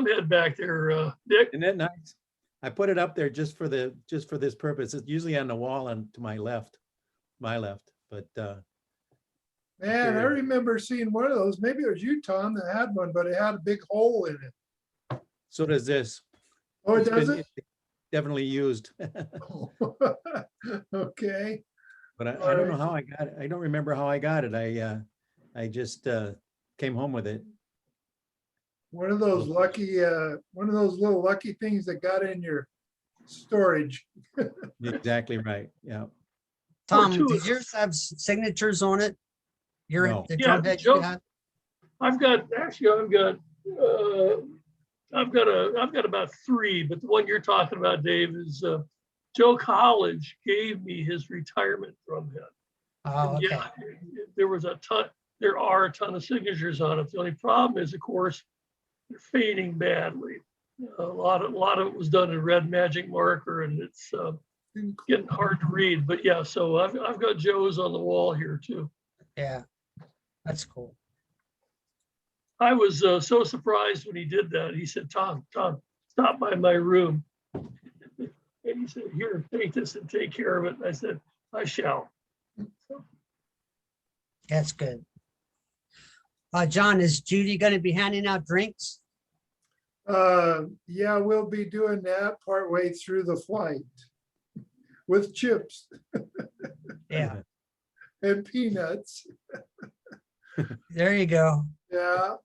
head back there, Dick. Isn't that nice? I put it up there just for this purpose. It's usually on the wall and to my left, but Man, I Sure. remember seeing one of those. Maybe it was you, Tom, that had one, but it had a big hole in it. so does this. Oh, it It's been- does it? Definitely used, Okay. but I All don't know right. how I got it. I don't remember how I got it. I just came home with it. One of those lucky, one of those little lucky things that got in your storage. Exactly right. Yeah. Tom, two- does yours have signatures on it? Your, No. the Yeah, drum head you Joe- had? I've got about three, but the one you're talking about, Dave, is Joe College gave me his retirement drum head. Oh, And okay. yeah, there are a ton of signatures on it. The only problem is, of course, they're fading badly. A lot of it was done in red magic marker, and it's getting hard to read. But yeah, so I've got Joe's on the wall here too. Yeah, that's cool. I was so surprised when he did that. He said, Tom, stop by my room. And he said, here, take this and take care of it. And I said, I shall. That's good. John, is Judy going to be handing out drinks? Yeah, we'll be doing that partway through the flight with chips Yeah, and peanuts. there you go. Yeah.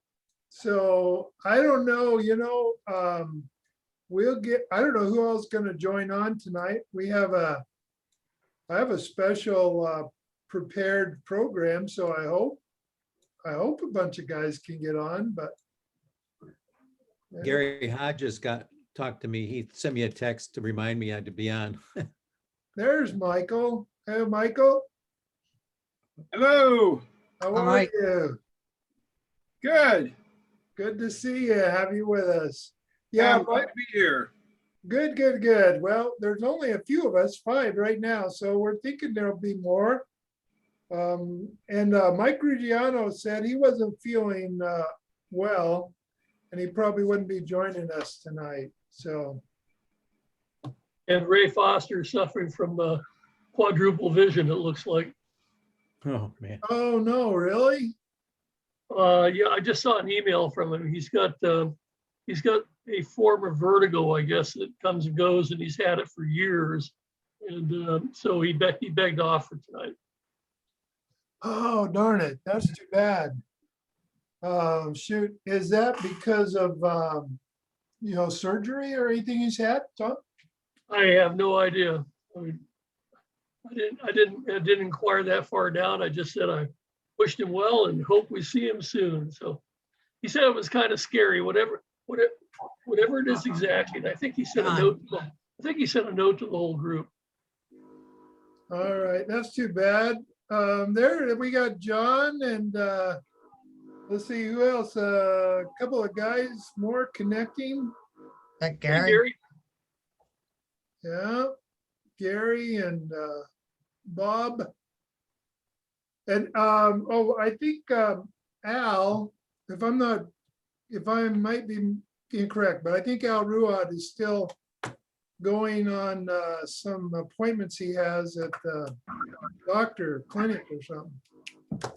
So I don't know, I don't know who else is going to join on tonight. I have a special prepared program, so I hope a bunch of guys can get on, but. Gary Hodges talked to me. He sent me a text to remind me I had to be on. There's Michael. Hey, Michael, Hello, how Hi, are Mike. you? good. Good to see you, have you with us. Yeah, Yeah, glad to be here. good. Well, there's only a few of us, 5 right now, so we're thinking there'll be more. And Mike Ruggiano said he wasn't feeling well, and he probably wouldn't be joining us tonight, so. And Ray Foster suffering from quadruple vision, it looks like. Oh, man. Oh, no, really? Yeah, I just saw an email from him. He's got a form of vertigo, I guess, that comes and goes, and he's had it for years. And so he begged off for tonight. Oh, darn it, that's too bad. Shoot, is that because of, surgery or anything he's had, Tom? I have no idea. I mean, I didn't inquire that far down. I just said I wished him well and hope we see him soon. So he said it was kind of scary, whatever it is exactly. And I think he sent a note. I think he sent a note to the whole group. All right, that's too bad. There we got John and let's see who else. A couple of guys more connecting. That Hey, Gary? Gary, Yeah, Gary and Bob. And I think Al, if I might be incorrect, but I think Al Ruad is still going on some appointments he has at the doctor clinic or something.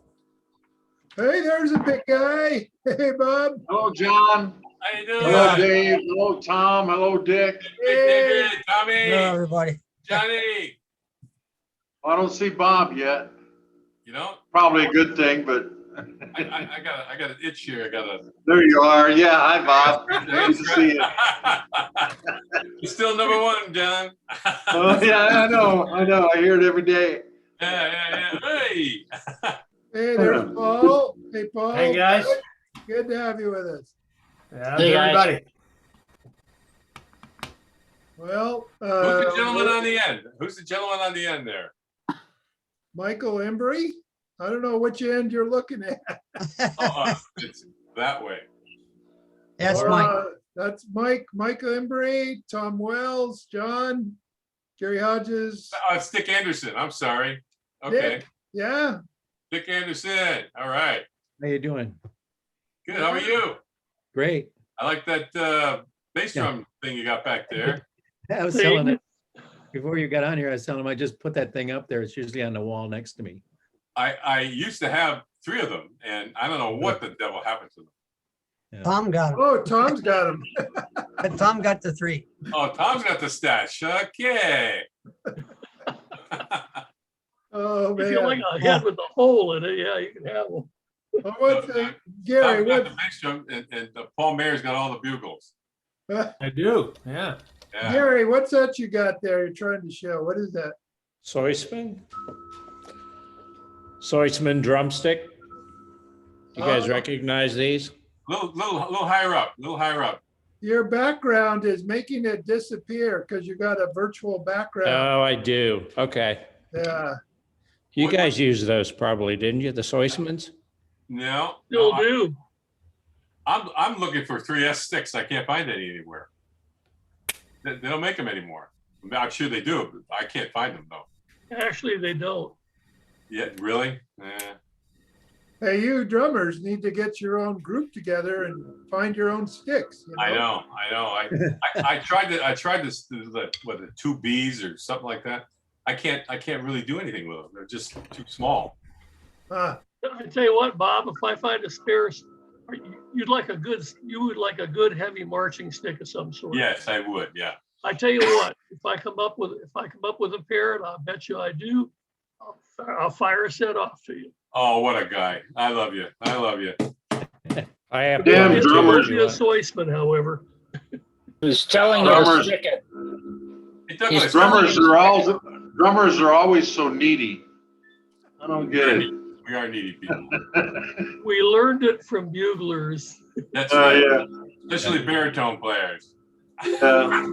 Hey, there's a big guy. Hey, Bob. Hello, John. How you doing? Hello, Dave. Hello, Tom. Hello, Dick. Hey, David, Tommy, Hello, everybody. Johnny. I don't see Bob yet. You know, Probably a good thing, but I got an itch here. I got a. there you are. Yeah, hi, Bob. Good to see you. You're still number one, John. Oh, yeah, I know. I hear it every day. Yeah. Hey. Hey, there's Paul. Hey, Paul. Hey, guys. Good to have you with us. Yeah, Hey, guys. everybody. Well, Who's the gentleman on the end? Who's the gentleman on the end there? Michael Embry. I don't know which end you're looking at. It's that way. That's Mike. That's Michael Embry, Tom Wells, John, Gary Hodges. Oh, it's Dick Anderson. I'm sorry. Okay. Yeah, Dick Anderson. All right. How you doing? Good. How are you? Great. I like that bass drum thing you got back there. I was telling it, before you got on here, I was telling him I just put that thing up there. It's usually on the wall next to me. I used to have 3 of them, and I don't know what the devil happened to them. Tom got him. Oh, Tom's got them. Tom got the 3. Oh, Tom's got the stash. Okay. Oh, If you like man. a head with a hole in it, yeah, you can have them. Oh, what's, Gary, Tom's got what, the bass drum, and Paul Mayer's got all the bugles. I do, yeah. Yeah. Gary, what's that you got there you're trying to show? What is that? Soisman drumstick. You guys Oh. recognize these? Little higher up. Little higher up. Your background is making it disappear because you got a virtual background. Oh, I do. Okay. Yeah. You guys used those probably, didn't you? The Soismans? No. Still no, do. I'm looking for 3S sticks. I can't find any anywhere. They don't make them anymore. I'm sure they do, but I can't find them though. Actually, they don't. Yeah, really? Hey, you drummers need to get your own group together and find your own sticks. You I know. I tried this the 2Bs or something like that. I can't really do anything with them. They're just too small. Huh. I tell you what, Bob, if I find a spare, you would like a good heavy marching stick of some sort. Yes, I would. Yeah. I tell you what, if I come up with a pair, and I'll bet you I do, I'll fire a set off to you. Oh, what a guy. I love you. I love you. I have. Damn It's drummers. be a Soisman, however. Who's telling you Drummers. to stick it? Hey, Douglas, Drummers are always so needy. I don't get it. we are needy people. We learned it from buglers. That's right. Yeah. Especially baritone players. Yeah.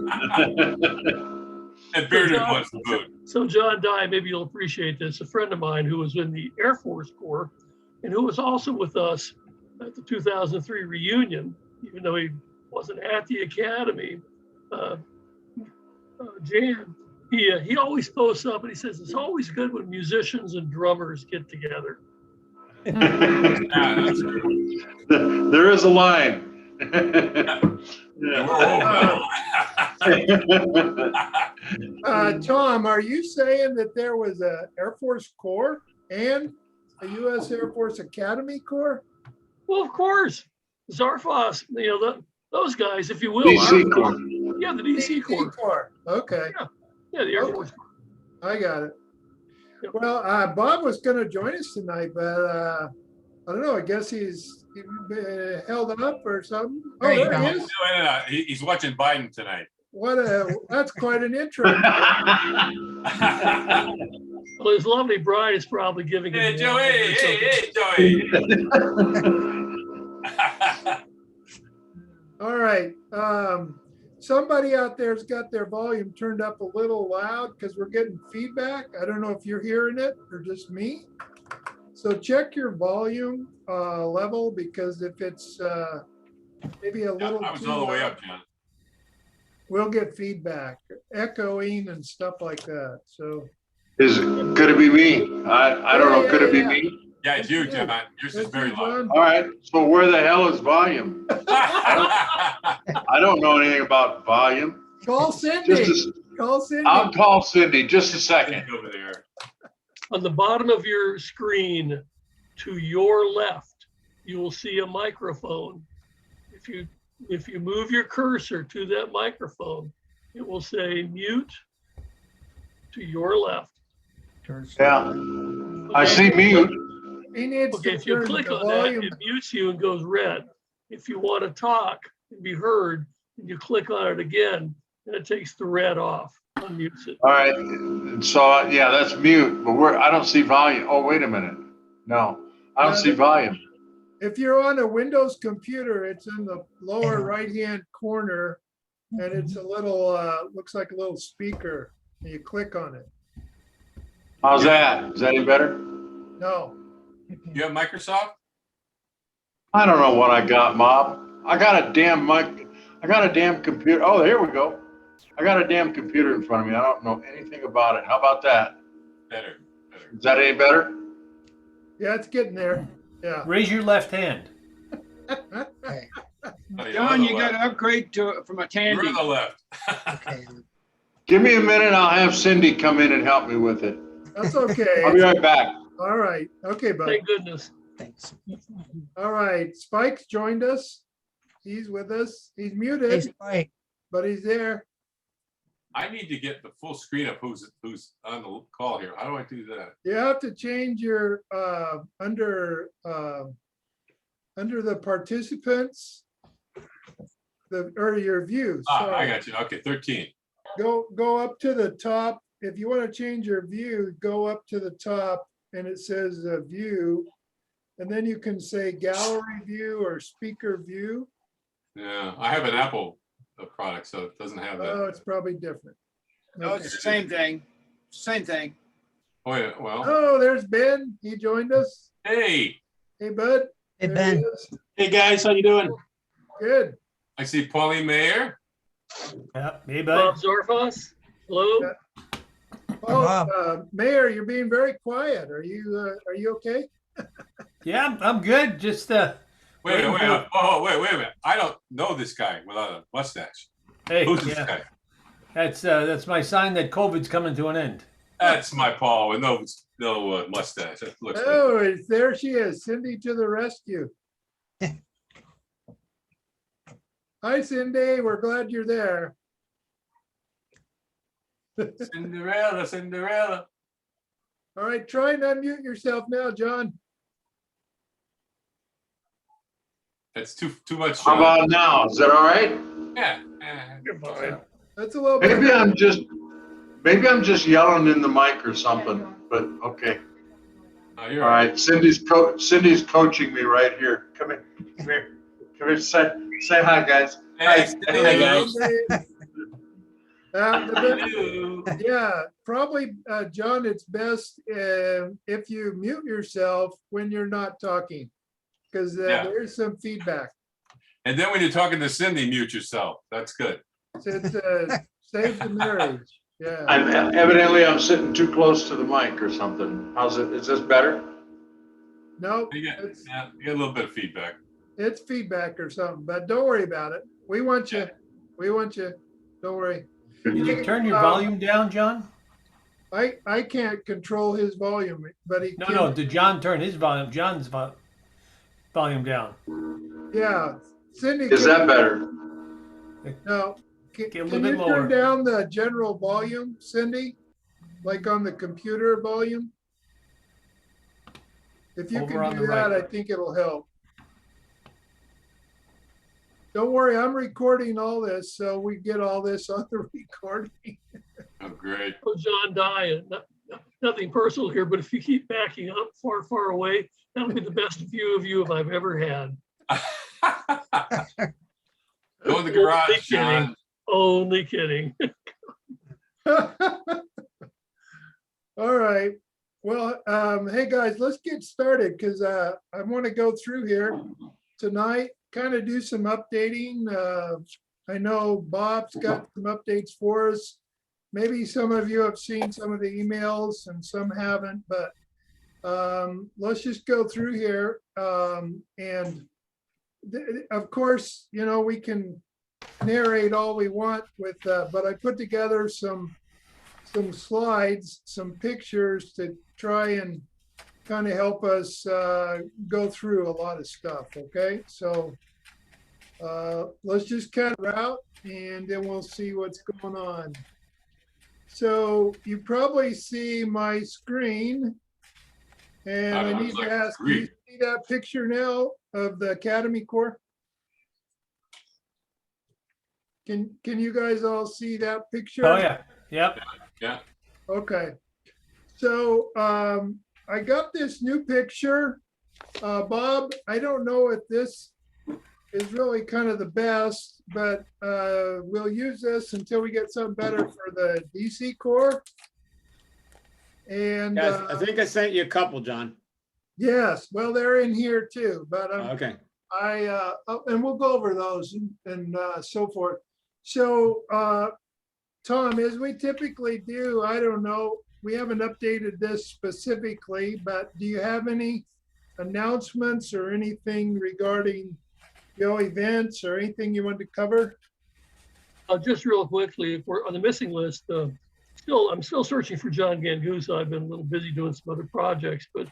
And bearded ones to boot. So John Dye, maybe you'll appreciate this, a friend of mine who was in the Air Force Corps and who was also with us at the 2003 reunion, even though he wasn't at the academy. Jan, he always posts up and he says, it's always good when musicians and drummers get together. Yeah, that's true. There is a line. Yeah, Tom, are you saying that there was a Air Force Corps and a U.S. Air Force Academy Corps? Well, of course, Zarfos, those guys, if you will. DC Corps. Yeah, the DC Corps. Okay, Yeah, the Air Force Corps. I got it. Yep. Well, Bob was going to join us tonight, but I don't know. I guess he's held up or something. Oh, There you there he go. is. He's watching Biden tonight. That's quite an intro. Well, his lovely bride is probably giving him. Hey, Joey. Hey, Joey. All right. Somebody out there's got their volume turned up a little loud because we're getting feedback. I don't know if you're hearing it or just me. So check your volume level, because if it's maybe a little I was too all the way loud, up, John. we'll get feedback, echoing and stuff like that. So Could it be me? I don't know. Could it be me? Yeah, it's you, John. Yours is That's very you, loud. John. All right. So where the hell is volume? I don't know anything about volume. Call Cindy. Just Call Cindy. I'll call Cindy just a second. Over there. On the bottom of your screen to your left, you will see a microphone. If you move your cursor to that microphone, it will say mute to your left. Yeah. I see mute. He needs Okay, to if you turn click the on that, volume. it mutes you and goes red. If you want to talk and be heard, and you click on it again, and it takes the red off, unmutes it. All right. So yeah, that's mute, but I don't see volume. Oh, wait a minute. No, I don't see volume. If you're on a Windows computer, it's in the lower right-hand corner, and it's a little, looks like a little speaker, and you click on it. How's that? Is that any better? No, You have Microsoft? I don't know what I got, Mob. I got a damn mic. I got a damn computer. Oh, here we go. I got a damn computer in front of me. I don't know anything about it. How about that? Better. Is that any better? yeah, it's getting there. Yeah. Raise your left hand. John, you got to upgrade from a You're Tandy. on the left. Okay. Give me a minute, I'll have Cindy come in and help me with it. That's I'll be okay. right back. All right. Okay, bud. Thank goodness. Thanks. All right. Spike's joined us. He's with us. He's Hey, muted, Spike. but he's there. I need to get the full screen of who's on the call here. How do I do that? You have to change your, under the participants, or your view. I Sorry. got you. Okay, 13. Go up to the top. If you want to change your view, go up to the top and it says view. And then you can say gallery view or speaker view. Yeah, I have an Apple product, so it doesn't have Oh, that. it's probably different. No, it's the same thing. Same thing. Oh, yeah, well, Oh, there's Ben. He joined us. hey, Hey, bud. Hey, There he Ben. is. Hey, guys, how you doing? Good. I see Pauline Mayer. Yeah, hey, Bob bud. Zorfos, hello? Yeah. Bob. Oh, Mayor, you're being very quiet. Are you okay? Yeah, I'm good. Just Wait a minute, Wait, wait a minute. I don't know this guy without a mustache. hey, Who's this yeah, guy? that's my sign that COVID's coming to an end. That's my Paul with no mustache. That looks like Oh, there she is. Cindy to the rescue. Hi, Cindy. We're glad you're there. Cinderella, Cinderella. All right, try and unmute yourself now, John. That's too much. How about now? Is that all right? Yeah. You're fine. That's a little bit. Maybe I'm just yelling in the mic or something, but okay. No, you're All right, Cindy's coaching me right here. Come here, come here. Come here, say hi, guys. Hey, Hey, guys. hello. Yeah, probably, John, it's best if you mute yourself when you're not talking, because Yeah. there's some feedback. And then when you're talking to Cindy, mute yourself. That's good. It's save the marriage. Yeah. Evidently, I'm sitting too close to the mic or something. How's it? Is this better? No, You get, it's you get a little bit of feedback. feedback or something, but don't worry about it. We want you. Yeah. We want you. Don't worry. Did you turn your volume down, John? I can't control his volume, but he No, can. no. Did John turn his volume? John's volume down. Yeah, Cindy. Is that better? No. Get a little Can bit you lower. turn down the general volume, Cindy? Like on the computer volume? If you Over on can the do that, right. I think it'll help. Don't worry, I'm recording all this, so we get all this on the recording. Oh, great. Oh, John Dye, nothing personal here, but if you keep backing up far, far away, that'll be the best view of you I've ever had. Go in the garage, Only John. kidding. Only kidding. All right. Well, hey guys, let's get started because I want to go through here tonight, kind of do some updating. I know Bob's got some updates for us. Maybe some of you have seen some of the emails and some haven't, but let's just go through here. Of course, you know, we can narrate all we want with, but I put together some slides, some pictures to try and kind of help us go through a lot of stuff, okay? So let's just cut it out and then we'll see what's going on. So you probably see my screen and I need to ask, do you see that picture now of the Academy Corps? Can you guys all see that picture? Oh yeah. Yep. Yeah. Okay. So I got this new picture. Bob, I don't know if this is really kind of the best, but we'll use this until we get something better for the DC Corps. And Yes, I think I sent you a couple, John. yes, well, they're in here too, but Okay. and we'll go over those and so forth. So Tom, as we typically do, I don't know, we haven't updated this specifically, but do you have any announcements or anything regarding events or anything you want to cover? Just real quickly, if we're on the missing list, I'm still searching for John Gangusa. I've been a little busy doing some other projects, but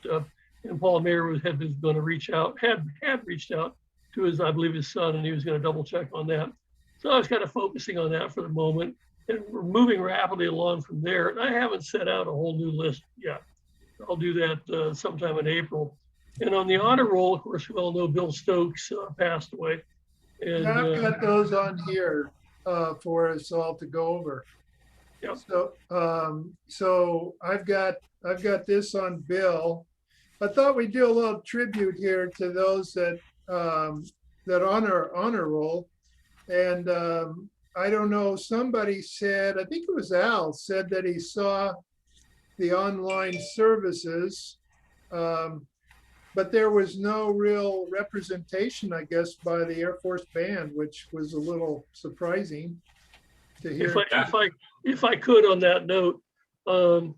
and Paul Mayer had been going to reached out to his, I believe, his son, and he was going to double check on that. So I was kind of focusing on that for the moment, and we're moving rapidly along from there. And I haven't set out a whole new list yet. I'll do that sometime in April. And on the honor roll, of course, we all know Bill Stokes passed away. And Yeah, I've got those on here for us all to go over. Yep. So I've got this on Bill. I thought we'd do a little tribute here to those that honor roll. And I don't know, somebody said, I think it was Al, said that he saw the online services, but there was no real representation, I guess, by the Air Force Band, which was a little surprising to hear. If I could, on that note, all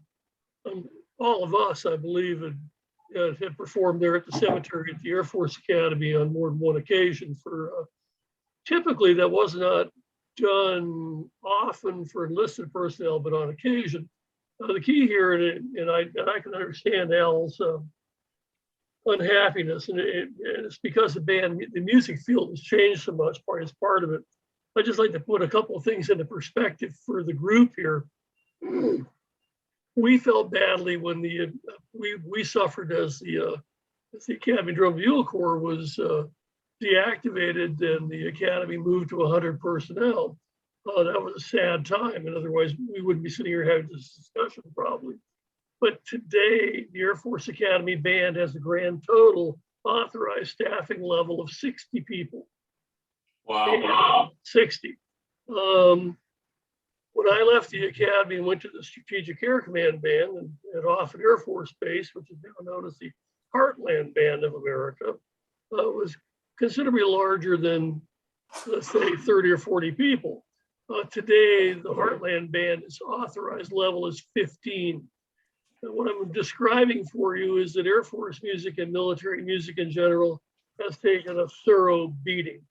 of us, I believe, had performed there at the cemetery at the Air Force Academy on more than one occasion. For typically, that was not done often for enlisted personnel, but on occasion. The key here, and I can understand Al's unhappiness, and it's because the music field has changed so much. Part of it. I'd just like to put a couple of things into perspective for the group here. We felt badly when we suffered as the Academy Drum Bugle Corps was deactivated and the Academy moved to 100 personnel. That was a sad time, and otherwise we wouldn't be sitting here having this discussion probably. But today, the Air Force Academy Band has a grand total authorized staffing level of 60 people. Wow. 60. When I left the Academy and went to the Strategic Air Command Band at Offutt Air Force Base, which is now known as the Heartland Band of America, was considerably larger than, let's say, 30 or 40 people. Today, the Heartland Band's authorized level is 15. And what I'm describing for you is that Air Force music and military music in general has taken a thorough beating,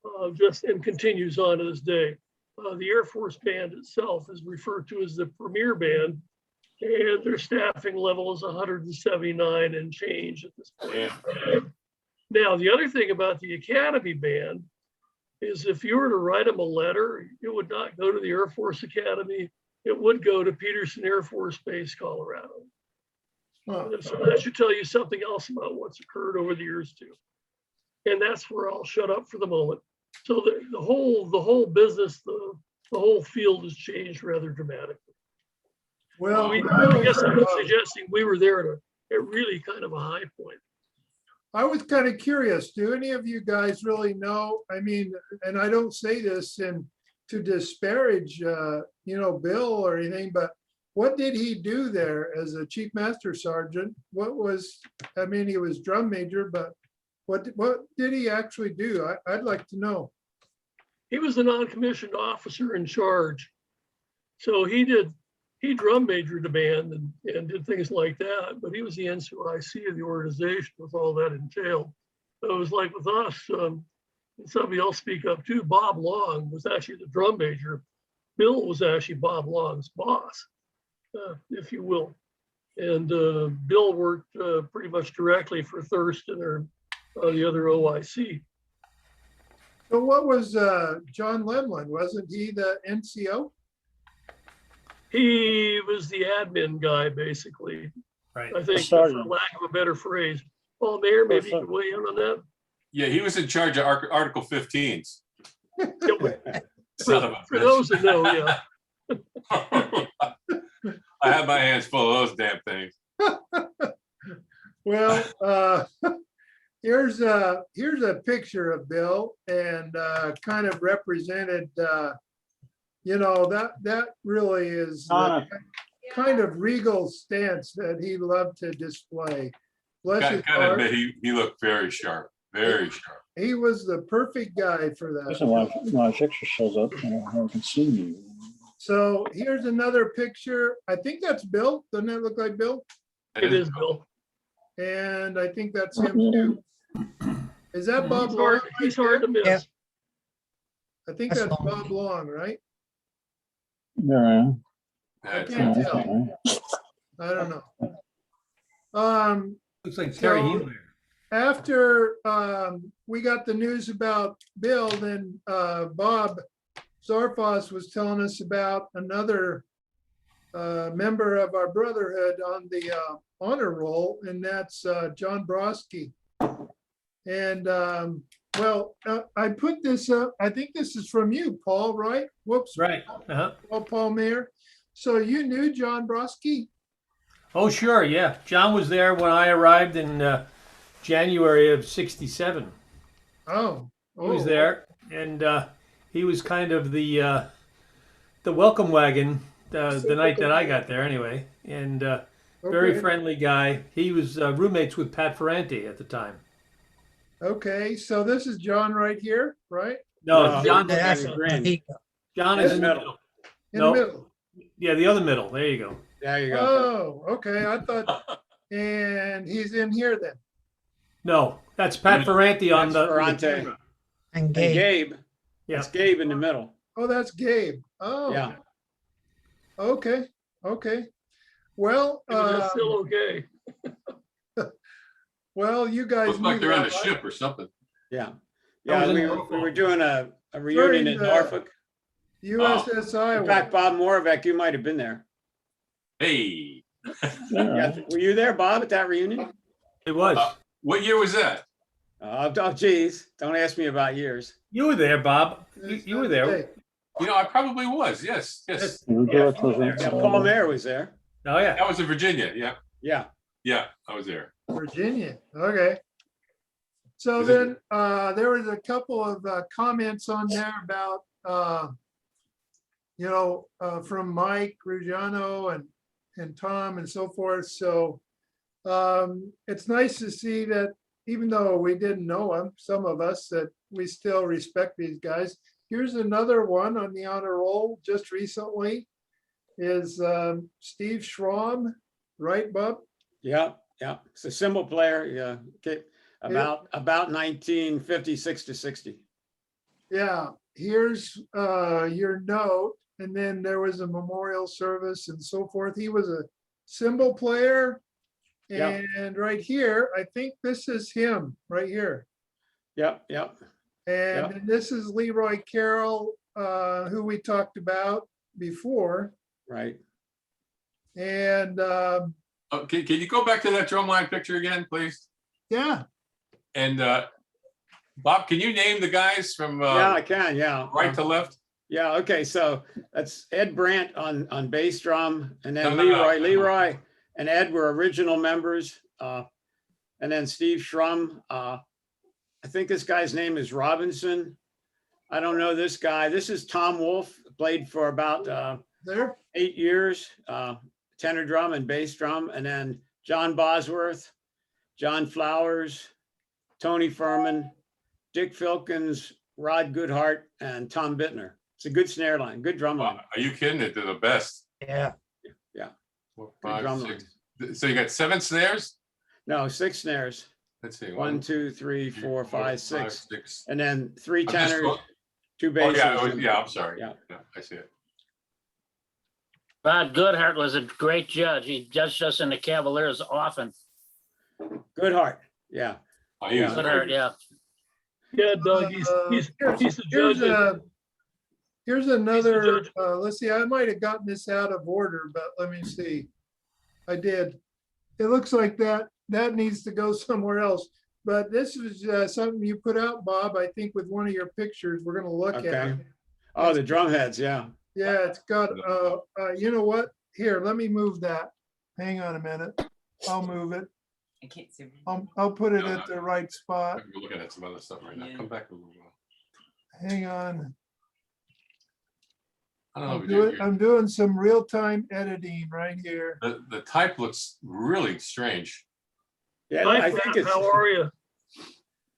and continues on to this day. The Air Force Band itself is referred to as the premier band, and their staffing level is 179 and change at this point. Now, the other thing about the Academy Band is if you were to write them a letter, it would not go to the Air Force Academy. It would go to Peterson Air Force Base, Colorado. So that should tell you something else about what's occurred over the years too. And that's where I'll shut up for the moment. So the whole business, the whole field has changed rather dramatically. Well, I guess I'm suggesting we were there at really kind of a high point. I was kind of curious, do any of you guys really know? I mean, and I don't say this to disparage, Bill or anything, but what did he do there as a Chief Master Sergeant? He was drum major, but what did he actually do? I'd like to know. He was the non-commissioned officer in charge. So he drum majored the band and did things like that, but he was the NCOIC of the organization with all that entailed. So it was like with us, and somebody else speak up too, Bob Long was actually the drum major. Bill was actually Bob Long's boss, if you will. And Bill worked pretty much directly for Thurston or the other OIC. So what was John Lemlin? Wasn't he the NCO? He was the admin guy, basically. Right. I think, for lack of a better phrase. Paul Mayer, maybe you can weigh in on that. Yeah, he was in charge of Article 15s. For those that know, yeah. I have my hands full of those damn things. Well, here's a picture of Bill and kind of represented, that really is the kind of regal stance that he loved to display. Bless his Gotta heart. admit, he looked very sharp, very sharp. He was the perfect guy for that. Listen, my picture shows up, I can see you. So here's another picture. I think that's Bill. Doesn't that look like Bill? It is Bill. And I think that's him too. Is that Bob He's Long? hard, he's hard to Yeah. miss. I think That's that's Long. Bob Long, right? There I am. I That's can't Yeah, it. tell. that's all right. I don't know. Looks like Terry So- Healer. After we got the news about Bill, then Bob Zarfos was telling us about another member of our brotherhood on the honor roll, and that's John Brosky. And well, I put this up, I think this is from you, Paul, right? Whoops, Right. Uh-huh. Paul Mayer. So you knew John Brosky? Oh, sure. Yeah. John was there when I arrived in January of '67. Oh. He was there, and he was kind of the welcome wagon the night that I got there, anyway. And very Okay. friendly guy. He was roommates with Pat Ferranti at the time. Okay, so this is John right here, right? No, No, John. That's Green. Topeka. John is In in the the middle. middle. In Nope. the middle. Yeah, the other middle. There you go. There you go. Oh, okay, I thought, and he's in here then. No, that's Pat Ferranti on That's the Ferrante. camera. And And Gabe. Gabe, Yeah. that's Gabe in the middle. Oh, that's Gabe. Oh. Yeah. Okay, okay. Well, Maybe that's still okay. well, you guys. Looks like knew they're on that, a right? ship or something. Yeah. That Yeah, was in we Norfolk. were doing a reunion in During, Norfolk. USS In fact, Iowa. Bob Moravec, you might have been there. Hey, Yeah. Were you there, Bob, at that reunion? It was. what year was that? Oh, geez, don't ask me about years. You were there, Bob. You were there. Hey, You know, I probably was. Yes, yes. You go to the- Yeah, Paul Mayer was there. Oh, yeah. That was in Virginia. Yeah, Yeah. yeah, I was there. Virginia, okay. So Is it- then, there was a couple of comments on there about, from Mike Ruggiano and Tom and so forth. So it's nice to see that even though we didn't know them, some of us, that we still respect these guys. Here's another one on the honor roll just recently is Steve Schramm, right, Bob? Yeah, yeah. It's a cymbal player. Yeah. Okay. About 1956 to 60. Yeah, here's your note, and then there was a memorial service and so forth. He was a cymbal player. Yeah. And right here, I think this is him, right here. Yep, yep. And then this is Leroy Carroll, who we talked about before. Right. And Oh, can you go back to that drumline picture again, please? yeah, And Bob, can you name the guys from Yeah, I can. Yeah. right to left? Yeah. Okay. So that's Ed Brandt on bass drum, and then No, no, no. Leroy and Ed were original members. And then Steve Schramm. I think this guy's name is Robinson. I don't know this guy. This is Tom Wolf, played for about there. 8 years, tenor drum and bass drum. And then John Bosworth, John Flowers, Tony Furman, Dick Filkins, Rod Goodhart, and Tom Bittner. It's a good snare line, good drum line. Are you kidding? They're the best. Yeah. 4, Good 5, drum 6. So you got 7 snares? No, 6 snares. Let's see. 1, 2, 3, 4, 5, 6. And then 3 I'm just tenors, go- 2 Oh, basses. yeah, I'm sorry. Yeah. Yeah, I see it. Rod Goodhart was a great judge. He judged us in the Cavaliers often. Goodhart, yeah. Oh, he was Goodhart, great. yeah. Yeah, Doug, he's a judge. Here's another, judge. let's see, I might have gotten this out of order, but let me see. I did. It looks like that needs to go somewhere else. But this is something you put out, Bob, I think with one of your pictures we're gonna look at. Okay. Oh, the drum heads, yeah. Yeah, it's got, you know what? Here, let me move that. Hang on a minute. I'll move it. I can't see. I'll put it at the right spot. We're looking at some other stuff right now. Yeah. Come back a little while. Hang on. I don't know. if you- I'm doing some real-time editing right here. The type looks really strange. Yeah, Hi, I think Pat, it's. how are you?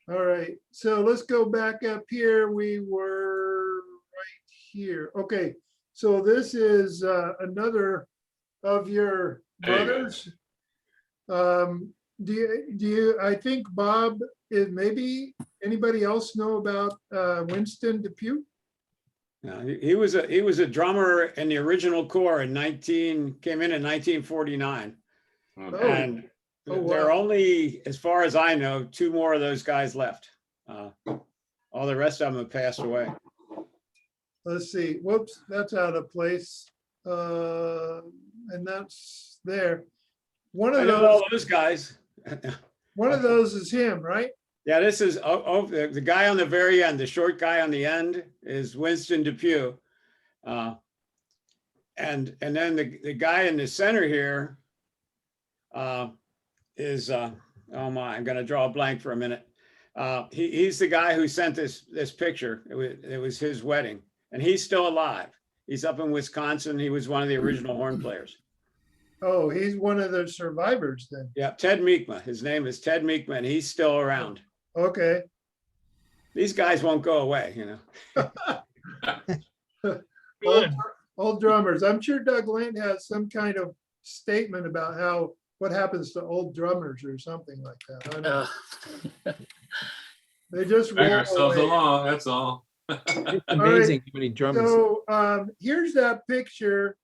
All right, so let's go back up here. We were right here. Okay, so this is another of your There you go. brothers. Do you, I think Bob maybe anybody else know about Winston Depew? No, he was a drummer in the original Corps came in 1949. Oh, And Oh, there are wow. only, as far as I know, 2 more of those guys left. All the rest of them have passed away. Let's see, whoops, that's out of place. And that's there. One I of know those, all those guys. one of those is him, right? Yeah, this is the guy on the very end, the short guy on the end is Winston Depew. And then the guy in the center here is, oh my, I'm gonna draw a blank for a minute. He's the guy who sent this picture. It was his wedding, and he's still alive. He's up in Wisconsin. He was one of the original horn players. Oh, he's one of the survivors then. Yeah, Ted Meekma. His name is Ted Meekma, and he's still around. Okay. These guys won't go away, you know. Old drummers. I'm sure Doug Lent has some kind of statement about what happens to old drummers or something like that. I don't know. They just Drag roll ourselves away. along, that's all. It's amazing how many drummers. So here's that picture,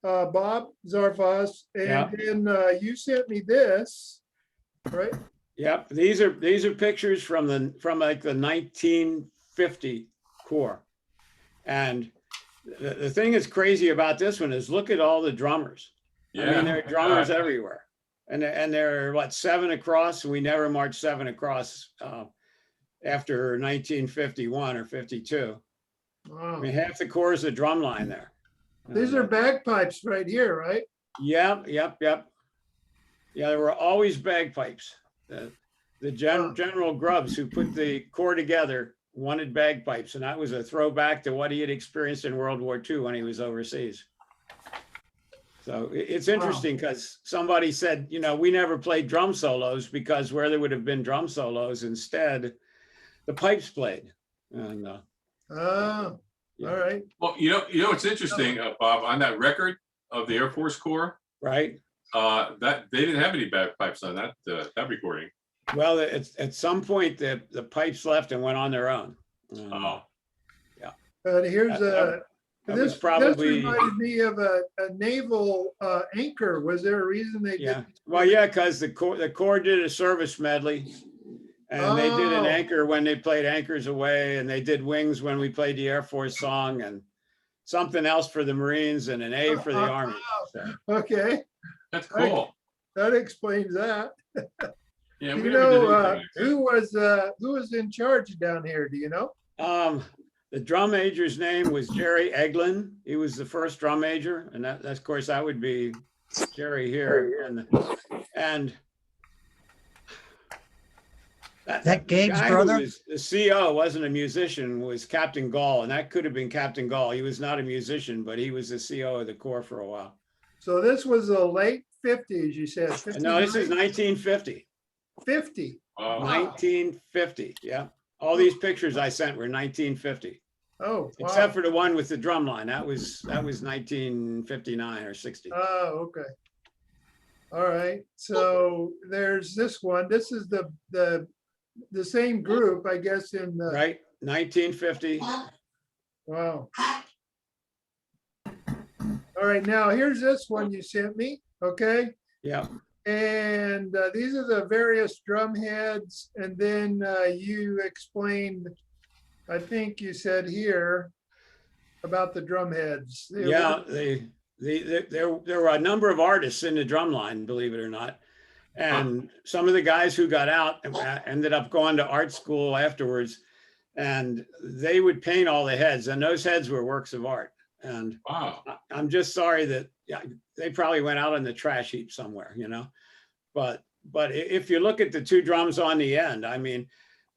Bob Zarfas, and Yeah. then you sent me this, right? Yep, these are pictures from like the 1950 Corps. And the thing that's crazy about this one is look at all the drummers. I mean, there are drummers everywhere. And there are what, 7 across, and we never marched 7 across after 1951 or 52. Wow. I mean, half the Corps is a drum line there. These are bagpipes right here, right? Yep. Yeah, there were always bagpipes. The General Grubbs, who put the Corps together, wanted bagpipes, and that was a throwback to what he had experienced in World War II when he was overseas. So it's interesting because somebody said, you know, we never played drum solos because where there would have been drum solos, instead, the pipes played. And All right. Well, you know what's interesting, Bob, on that record of the Air Force Corps, right? That they didn't have any bagpipes on that recording. Well, at some point the pipes left and went on their own. Oh, yeah. Here's That was this probably, reminded me of a naval anchor. Was there a reason they yeah. did? Well, yeah, because the Corps did a service medley, and they did an Oh. anchor when they played Anchors Away, and they did Wings when we played the Air Force song, and something else for the Marines, and an A for the Army. So, Okay, that's cool. that explains that. Yeah, Do we you never did know anything who was in charge down here? Do you know? the drum major's name was Jerry Eglin. He was the first drum major, and that's of course that would be Jerry here, and That Gabe's guy who brother? was the CO wasn't a musician, was Captain Gall, and that could have been Captain Gall. He was not a musician, but he was the CO of the Corps for a while. So this was the late 50s, you said? No, this is 59? 1950. 50. Wow. 1950, yeah. All these pictures I sent were 1950, Oh, wow. except for the one with the drum line. That was 1959 or 60. Oh, okay. All right. So there's this one. This is the same group, I guess, in the. Right, 1950. Wow. All right, now here's this one you sent me, okay? Yeah. And these are the various drum heads, and then you explained, I think you said here about the drum heads. Yeah, there were a number of artists in the drum line, believe it or not. And some of the guys who got out ended up going to art school afterwards, and they would paint all the heads, and those heads were works of art. And Wow. I'm just sorry that they probably went out in the trash heap somewhere, you know. But if you look at the 2 drums on the end, I mean,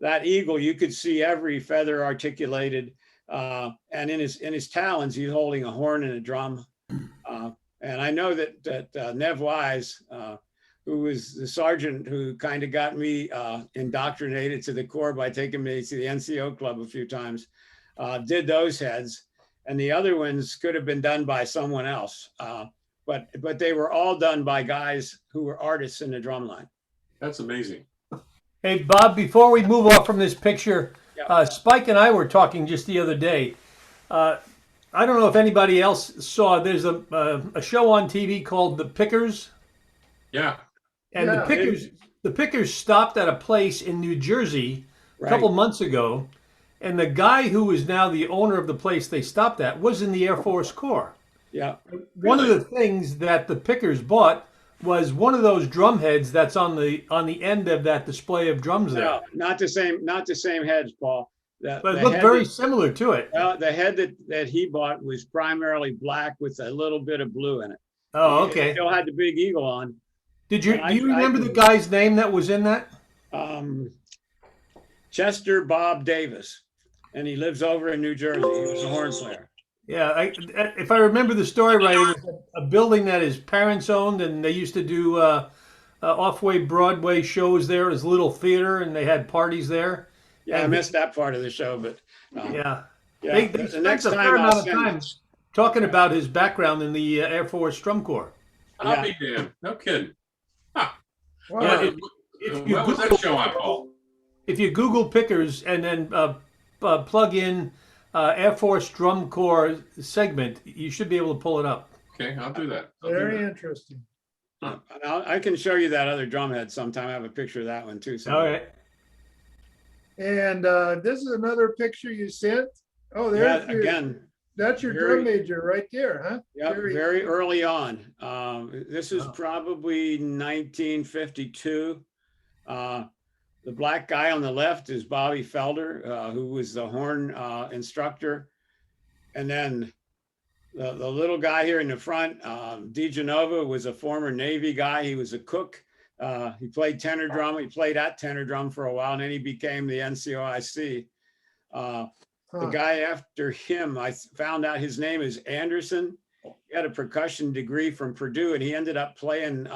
that eagle, you could see every feather articulated, and in his talons, he's holding a horn and a drum. And I know that Nev Wise, who was the sergeant who kind of got me indoctrinated to the Corps by taking me to the NCO club a few times, did those heads. And the other ones could have been done by someone else. But they were all done by guys who were artists in the drum line. That's amazing. Hey, Bob, before we move off from this picture, Yeah. Spike and I were talking just the other day. I don't know if anybody else saw, there's a show on TV called The Pickers. Yeah. And Yeah. the Pickers stopped at a place in New Jersey a couple Right. months ago. And the guy who is now the owner of the place they stopped at was in the Air Force Corps. Yeah. One of the things that the Pickers bought was one of those drum heads that's on the end of that display of drums there. No, not the same heads, Paul. But it looked very similar to it. The head that he bought was primarily black with a little bit of blue in it. Oh, It okay. still had the big eagle on. Do you I remember the can- guy's name that was in that? Chester Bob Davis, and he lives over in New Jersey. He was a horn player. Yeah, if I remember the story right, it was a building that his parents owned, and they used to do off-way Broadway shows there as little theater, and they had parties there. Yeah, I And- missed that part of the show, but Yeah. yeah. They the spent next a fair time amount I'll of send time it. talking about his background in the Air Force Drum Corps. I'll be damned. No kidding. Wow. Yeah, When was that show on, Paul? If you Google Pickers and then plug in Air Force Drum Corps segment, you should be able to pull it up. Okay, I'll do that. I'll do Very that. interesting. And I can show you that other drum head sometime. I have a picture of that one too. All right. And this is another picture you sent. Oh, Yeah, there's your, again, that's your very- drum major right there, huh? yeah, Very- very early on. This is Wow. probably 1952. The black guy on the left is Bobby Felder, who was the horn instructor. And then the little guy here in the front, DeGenova, was a former Navy guy. He was a cook. He played tenor drum. He played at tenor drum for a while, and then he became the NCOIC. The guy after him, I found out his name is Anderson. He had a percussion degree from Purdue, and he ended up playing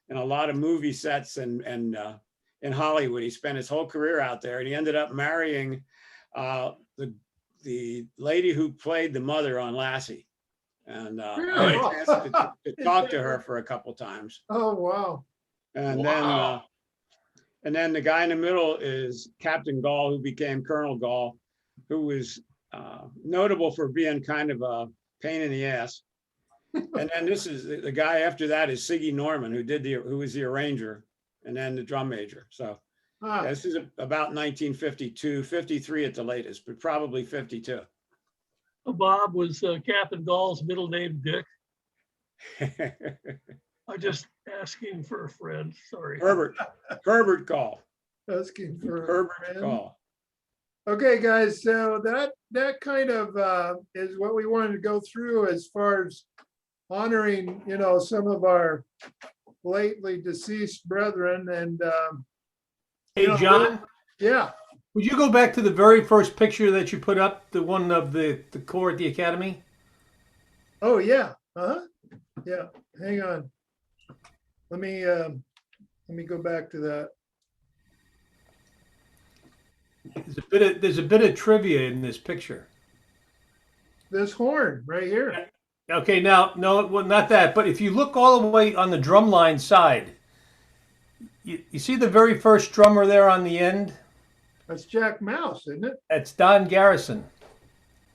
in a lot of movie sets and in Hollywood. He spent his whole career out there, and he ended up marrying the lady who played the mother on Lassie. And I Really? had a chance to talk to her for a couple times. Oh, wow. And Wow. then the guy in the middle is Captain Gall, who became Colonel Gall, who was notable for being kind of a pain in the ass. And then this is the guy after that is Siggy Norman, who was the arranger, and then the drum major. So Ah, this is about 1952, 53 at the latest, but probably 52. Bob was Captain Gall's middle name Dick. I just asking for a friend, sorry. Herbert Gall. asking for. a Herbert friend. Gall. Okay, guys, so that kind of is what we wanted to go through as far as honoring, some of our lately deceased brethren and, Hey, John, yeah, would you go back to the very first picture that you put up, the one of the Corps at the Academy? oh, yeah, yeah, hang on. Let me go back to that. There's a bit of trivia in this picture. This horn right here. Okay, now, no, well, not that, but if you look all the way on the drumline side, you see the very first drummer there on the end? That's Jack Mouse, isn't it? That's Don Garrison.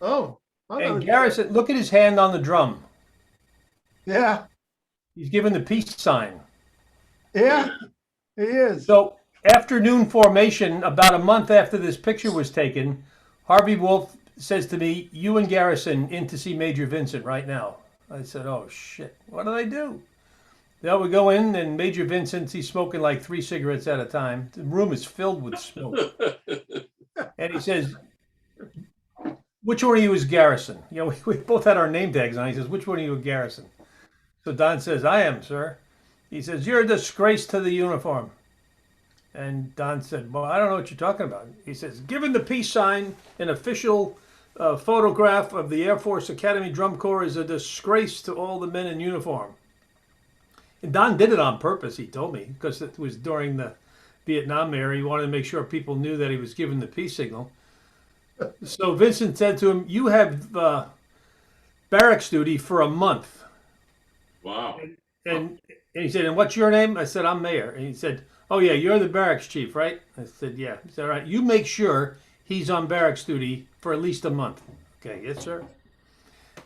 Oh. I thought it And was- Garrison, look at his hand on the drum. Yeah, He's giving the peace sign. yeah, he is. So afternoon formation, about a month after this picture was taken, Harvey Wolf says to me, "You and Garrison in to see Major Vincent right now." I said, "Oh shit, what did I do?" Now we go in, and Major Vincent, he's smoking like 3 cigarettes at a time. The room is filled with smoke. And he says, "Which one of you is Garrison?" We both had our name tags on. He says, "Which one of you is Garrison?" So Don says, "I am, sir." He says, "You're a disgrace to the uniform." And Don said, "Well, I don't know what you're talking about." He says, "Given the peace sign, an official photograph of the Air Force Academy Drum Corps is a disgrace to all the men in uniform." And Don did it on purpose, he told me, because it was during the Vietnam era. He wanted to make sure people knew that he was giving the peace signal. So Vincent said to him, "You have barracks duty for a month." Wow. And he said, "And what's your name?" I said, "I'm Mayor." And he said, oh yeah, you're the barracks chief, right? I said, yeah. He said, all right, you make sure he's on barracks duty for at least a month. Okay, yes, sir.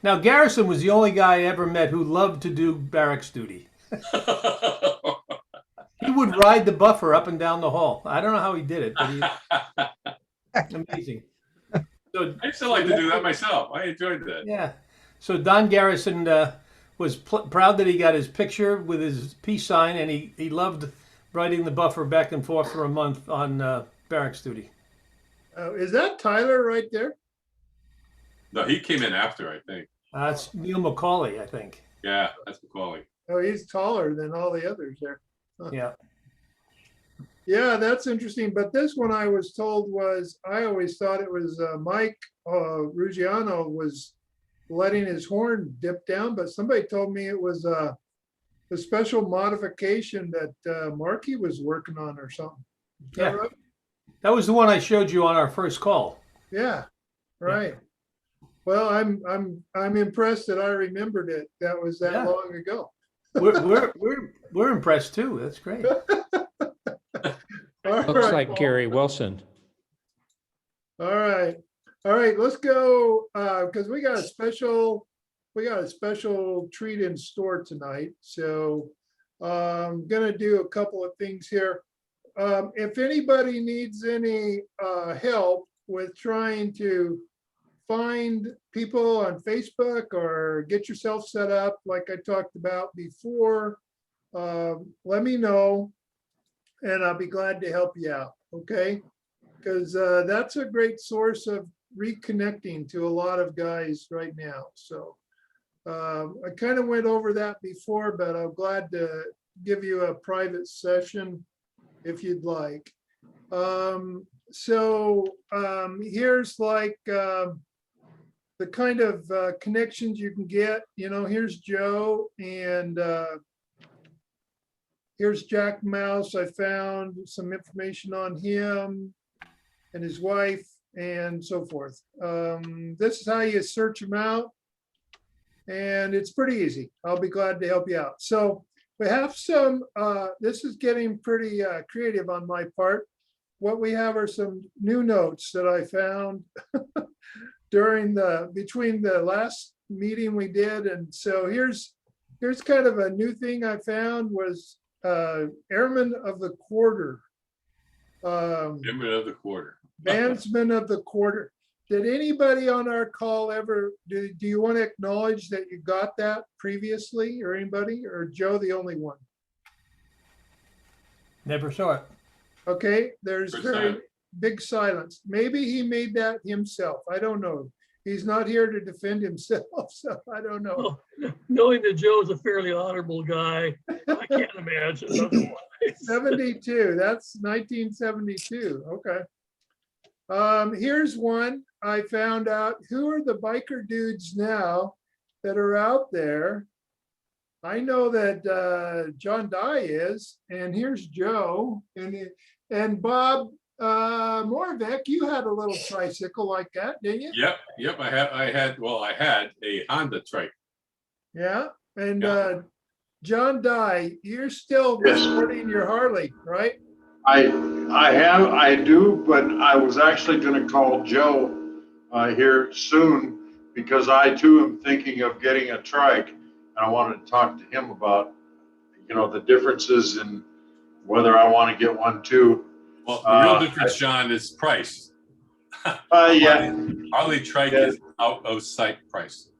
Now, Garrison was the only guy I ever met who loved to do barracks duty. He would ride the buffer up and down the hall. I don't know how he did it, but he amazing. So I used to like to do that myself. I enjoyed that. yeah. So Don Garrison was proud that he got his picture with his peace sign, and he loved riding the buffer back and forth for a month on barracks duty. Is that Tyler right there? No, he came in after, I think. It's Neil McCauley, I think. Yeah, that's Macaulay. Oh, he's taller than all the others there. Yeah. Yeah, that's interesting. But this one I was told was, I always thought it was Mike Ruggiano was letting his horn dip down, but somebody told me it was a special modification that Marky was working on or something. Is that Yeah. right? That was the one I showed you on our first call. Yeah, right. Well, I'm impressed that I remembered it. That was that Yeah. long ago. We're impressed too. That's great. All Looks right, like Paul. Gary Wilson. All right. All right, let's go because we got a special treat in store tonight. So I'm gonna do a couple of things here. If anybody needs any help with trying to find people on Facebook or get yourself set up like I talked about before, let me know and I'll be glad to help you out, okay? Because that's a great source of reconnecting to a lot of guys right now. So I kind of went over that before, but I'm glad to give you a private session if you'd like. Here's like the kind of connections you can get. You know, here's Joe and here's Jack Mouse. I found some information on him and his wife and so forth. This is how you search them out. And it's pretty easy. I'll be glad to help you out. So we have some, this is getting pretty creative on my part. What we have are some new notes that I found between the last meeting we did. And so here's kind of a new thing I found was Airman of the Quarter. Airman of the Quarter. Bandsman of the Quarter. Did anybody on our call ever, do you want to acknowledge that you got that previously or anybody, or Joe the only one? Never saw it. Okay, there's First very time. big silence. Maybe he made that himself. I don't know. He's not here to defend himself, so I don't know. Well, knowing that Joe's a fairly honorable guy, I can't imagine otherwise. 72, that's 1972, okay. Here's one I found out. Who are the biker dudes now that are out there? I know that John Dye is, and here's Joe, and Bob Moravec, you had a little tricycle like that, didn't you? Yep. I had a Honda trike. Yeah, and Yeah. John Dye, you're still Yes. sporting your Harley, right? I do, but I was actually going to call Joe here soon because I too am thinking of getting a trike, and I wanted to talk to him about, the differences in whether I want to get one too. Well, the real difference, John, is price. Yeah. Harley trike is out of sight price.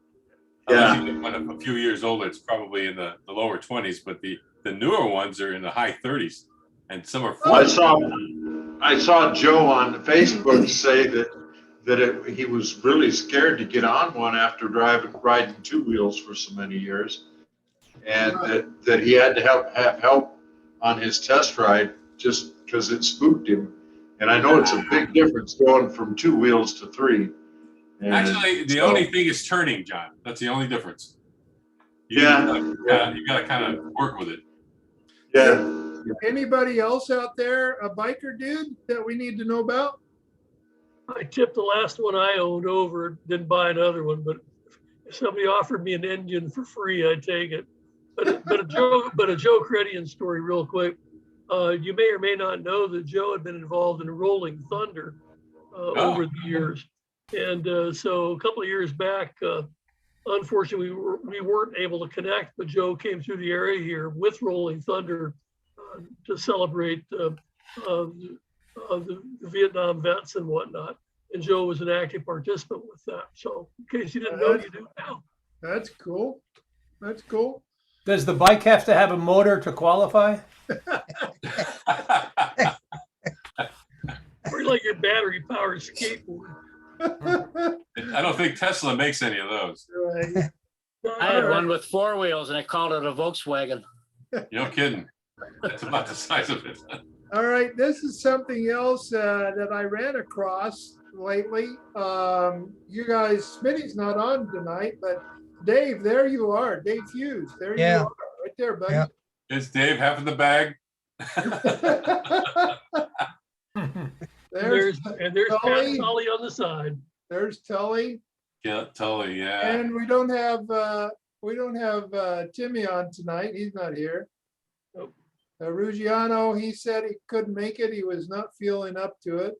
Yeah. Unless you get one a few years older, it's probably in the lower 20s, but the newer ones are in the high 30s, and some are 40s. I saw Joe on Facebook say that he was really scared to get on one after riding two wheels for so many years, and that he had to have help on his test ride just because it spooked him. And I know it's a big difference going from two wheels to three. And Actually, the only thing is turning, John. That's the only difference. You gotta kind of work with it. Yeah. Anybody else out there, a biker dude that we need to know about? I tipped the last one I owned over, didn't buy another one, but if somebody offered me an engine for free, I'd take it. But a Joe Credian story real quick. you may or may not know that Joe had been involved in Rolling Thunder over the years. And so a couple of years back, unfortunately, we weren't able to connect, but Joe came through the area here with Rolling Thunder to celebrate the Vietnam vets and whatnot. And Joe was an active participant with that. So in case you didn't know, you do now. That's cool. That's cool. Does the bike have to have a motor to qualify? Or like your battery powered skateboard. I don't think Tesla makes any of those. Right. I had one with 4 wheels and I called it a Volkswagen. No kidding. That's about the size of it. All right, this is something else that I ran across lately. You guys, Smitty's not on tonight, but Dave, there you are. Dave Hughes, there you are, right there, buddy. Yeah. It's Dave, half in the bag. There's And there's Pat Tully. Tully on the side. There's Tully. Yeah, totally, yeah. And we don't have Timmy on tonight. He's not here. Nope. Ruggiano, he said he couldn't make it. He was not feeling up to it.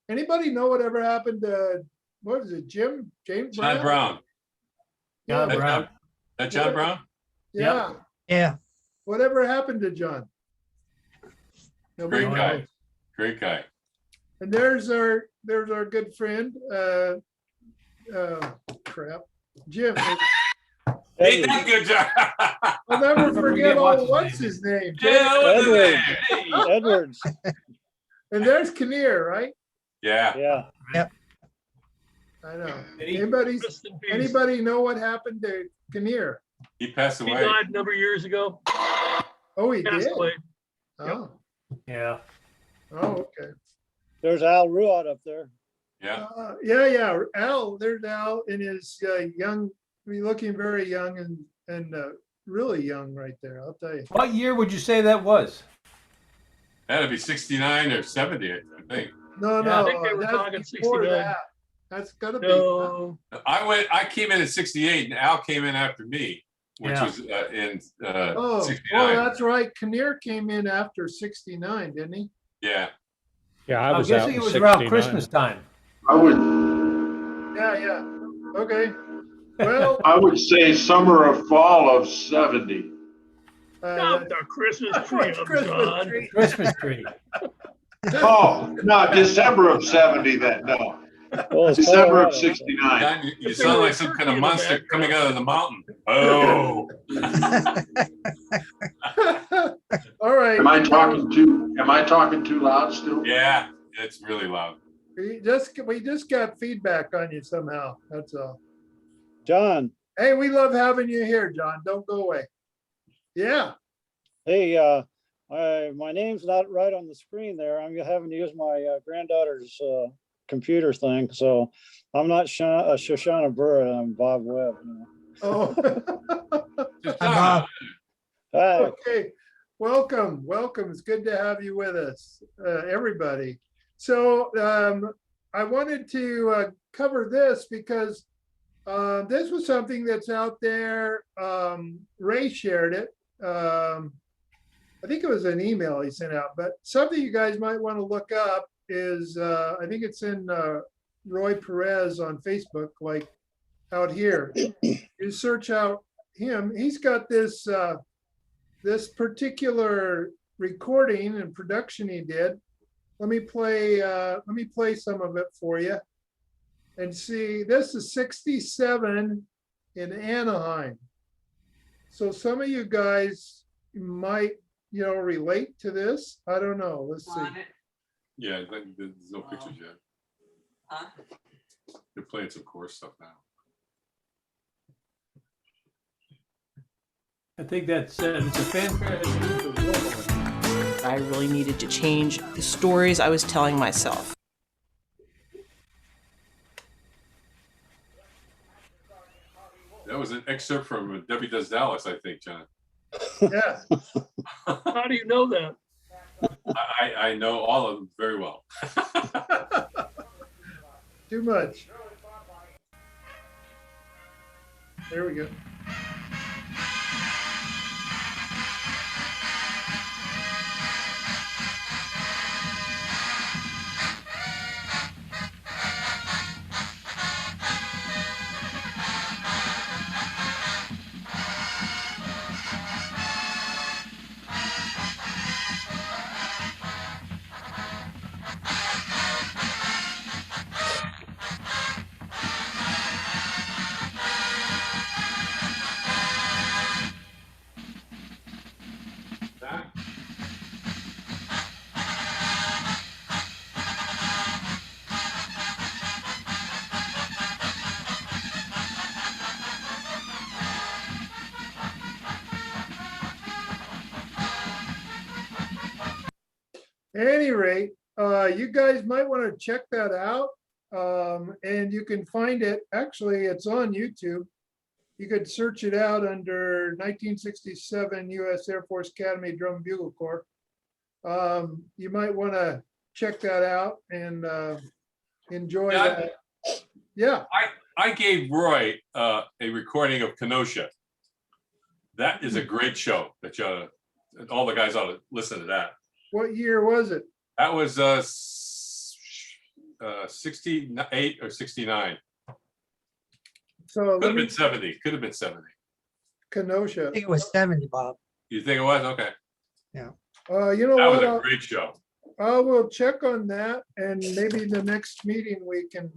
Anybody know whatever happened to, what is it, James John Brown. Yeah, John Brown. That John Brown? yeah. Yeah. Whatever happened to John? Nobody Great guy. knows. Great guy. And there's our good friend, crap, Jim. Hey, that good job. I'll never forget what's what's his name. Yeah, what's his Edward. name? Hey. Edwards. And there's Kinnear, right? Yeah. Yeah. I know. Any- Rest in peace. Anybody know what happened to Kinnear? He passed He away. died a number of years ago. Oh, he Passed did? away. Oh, Yeah. okay. There's Al Ruot up there. Yeah. Yeah. Al, there's Al in his young, looking very young and really young right there, I'll tell you. What year would you say that was? That'd be 69 or 70, I think. No, Yeah, I no, think they were that's talking before 69. that. That's gotta be. No, I came in at 68 and Al came in after me, which Yeah. was in Oh, 69. that's right. Kinnear came in after 69, didn't he? Yeah. Yeah, I I'm was out guessing in it was around 69. Christmas time. I would, Yeah. Okay. Well, I would say summer or fall of 70. not the Christmas tree up, John. Christmas tree. Oh, no, December of 70 then, no. Well, it's December of Colorado. 69. God, you sound like some kind of monster coming out of the mountain. Oh. all right. Am I talking too loud still? Yeah, it's really loud. We just got feedback on you somehow. That's all. John, Hey, we love having you here, John. Don't go away. Yeah. hey, my name's not right on the screen there. I'm having to use my granddaughter's computer thing, so I'm not Shoshana Burr. I'm Bob Webb. Oh. Just Bob. Hi. Okay. Welcome. It's good to have you with us, everybody. So I wanted to cover this because this was something that's out there. Ray shared it. I think it was an email he sent out, but something you guys might want to look up is, I think it's in Roy Perez on Facebook, like out here. You search out him. He's got this this particular recording and production he did. Let me play some of it for you. And see, this is 67 in Anaheim. So some of you guys might, relate to this. I don't know. Let's see. Yeah, there's no pictures yet. They're playing some core stuff now. I think that's it's a fanfare. I really needed to change the stories I was telling myself. That was an excerpt from Debbie Does Dallas, I think, John. Yeah. How do you know that? I know all of them very well. Too much. There we go. Any rate, you guys might want to check that out. And you can find it, actually, it's on YouTube. You could search it out under 1967 U.S. Air Force Academy Drum and Bugle Corps. You might want to check that out and enjoy that. Yeah. I gave Roy a recording of Kenosha. That is a great show that all the guys ought to listen to that. What year was it? That was 68 or 69. So Could have been 70. Could have been 70. Kenosha. I think it was 70, Bob. You think it was? Okay. You know That was what? a great show. I will check on that, and maybe the next meeting we can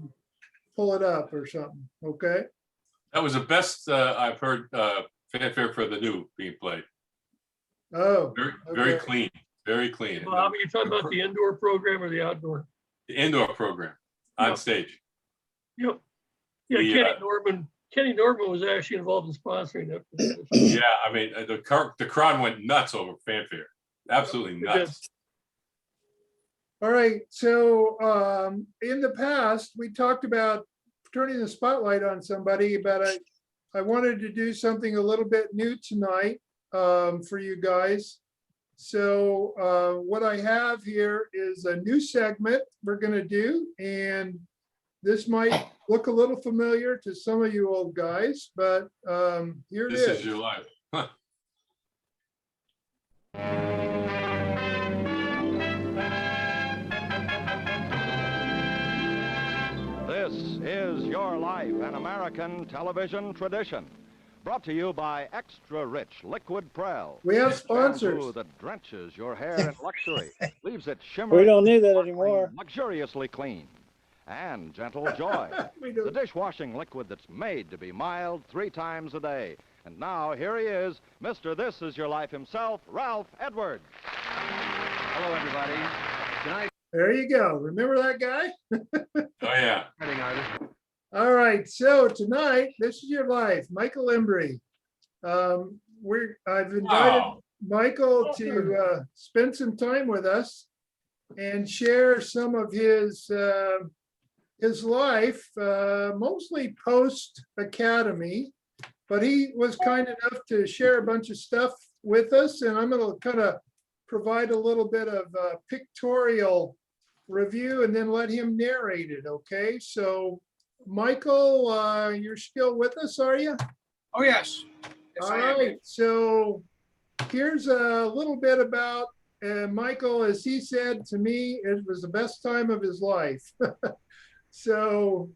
pull it up or something. Okay. That was the best I've heard fanfare for the new being played. Oh. Very okay. clean. Very clean. Bob, are you talking about the indoor program or the outdoor? The indoor program on stage. Yep. Yeah, Kenny Norman was actually involved in sponsoring that. Yeah, I mean, the crowd went nuts over fanfare. Absolutely nuts. All right. So in the past, we talked about turning the spotlight on somebody, but I wanted to do something a little bit new tonight for you guys. So what I have here is a new segment we're going to do, and this might look a little familiar to some of you old guys, but here it is. This is your life. Huh. This is Your Life, an American television tradition. Brought to you by Extra Rich Liquid Prel. We have sponsors. Shampoo that drenches your hair in luxury, leaves it shimmering. We don't need that anymore. Luxuriously clean. And Gentle Joy, the dishwashing liquid that's made to be mild 3 times a day. And now here he is, Mr. This Is Your Life himself, Ralph Edwards. Hello, everybody. Tonight. There you go. Remember that guy? Oh, yeah. All right. So tonight, This Is Your Life, Michael Embry. I've invited Michael to spend some time with us and share some of his life, mostly post-academy, but he was kind enough to share a bunch of stuff with us, and I'm going to kind of provide a little bit of a pictorial review and then let him narrate it, okay? So, Michael, you're still with us, are you? Oh, yes. All right, so here's a little bit about Michael. As he said to me, it was the best time of his life. So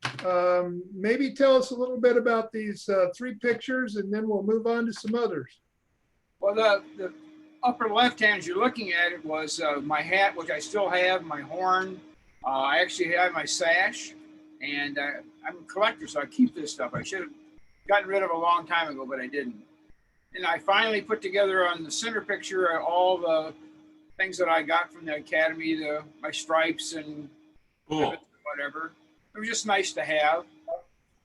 maybe tell us a little bit about these 3 pictures, and then we'll move on to some others. Well, the upper left hand, as you're looking at it, was my hat, which I still have, my horn. I actually have my sash, and I'm a collector, so I keep this stuff. I should have gotten rid of it a long time ago, but I didn't. And I finally put together on the center picture all the things that I got from the academy, my stripes and whatever. It was just nice to have.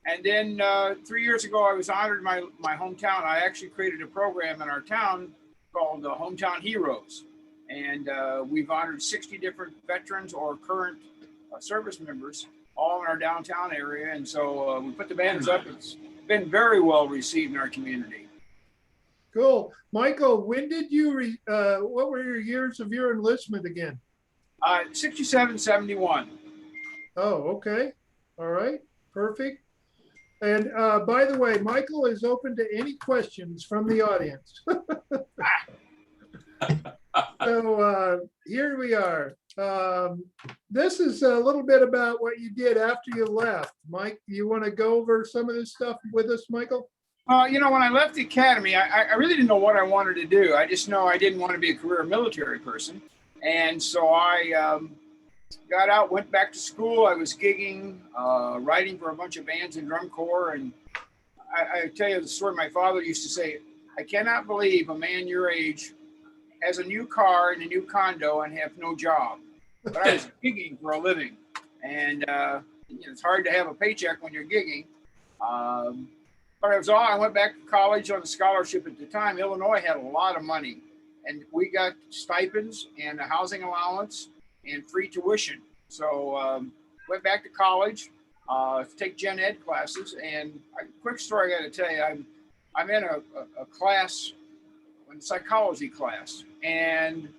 And then 3 years ago, I was honored in my hometown. I actually created a program in our town called the Hometown Heroes. And we've honored 60 different veterans or current service members, all in our downtown area. And so we put the banners up. It's been very well received in our community. Cool. Michael, when did you, what were your years of your enlistment again? 67, 71. Oh, okay. All right. Perfect. And by the way, Michael is open to any questions from the audience. So here we are. This is a little bit about what you did after you left. Mike, you want to go over some of this stuff with us, Michael? You know, when I left the academy, I really didn't know what I wanted to do. I just know I didn't want to be a career military person. And so I got out, went back to school. I was gigging, writing for a bunch of bands in drum corps. And I tell you the story my father used to say, I cannot believe a man your age has a new car and a new condo and have no job. But I was gigging for a living. And it's hard to have a paycheck when you're gigging. But it was all, I went back to college on a scholarship at the time. Illinois had a lot of money. and we got stipends and a housing allowance and free tuition. So went back to college to take gen ed classes. And a quick story I got to tell you, I'm in a class, a psychology class, and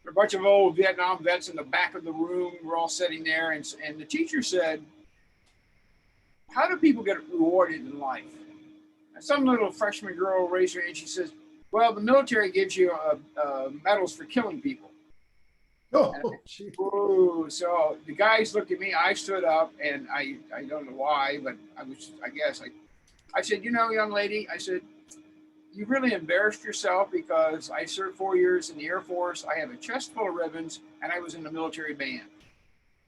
a bunch of old Vietnam vets in the back of the room. We're all sitting there, and the teacher said, "How do people get rewarded in life?" And some little freshman girl raised her hand. She says, "Well, the military gives you medals for killing people." Oh, gee. Ooh, so the guys looked at me. I stood up, and I don't know why, but I said, "You know, young lady," I said, "you really embarrassed yourself because I served 4 years in the Air Force. I have a chest full of ribbons, and I was in the military band."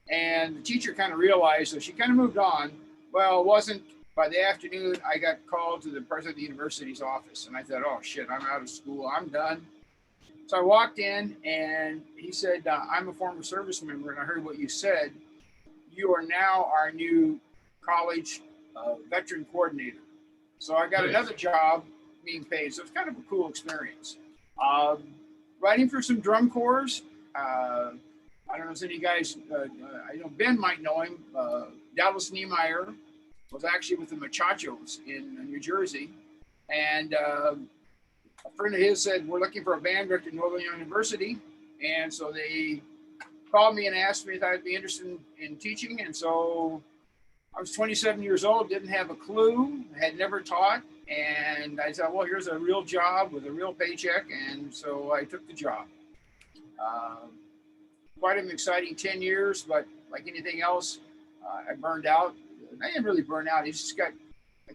And the teacher kind of realized, so she kind of moved on. Well, it wasn't by the afternoon, I got called to the president of the university's office, and I thought, "Oh shit, I'm out of school. I'm done." So I walked in, and he said, "I'm a former service member, and I heard what you said. You are now our new college veteran coordinator." So I got another job being paid. So it's kind of a cool experience. Writing for some drum corps. I don't know if any guys, I know Ben might know him. Dallas Niemeyer was actually with the Machachos in New Jersey. And a friend of his said, "We're looking for a band director at Northern University." And so they called me and asked me if I'd be interested in teaching. And so I was 27 years old, didn't have a clue, had never taught. And I said, "Well, here's a real job with a real paycheck." And so I took the job. Quite an exciting 10 years, but like anything else, I burned out. I didn't really burn out. I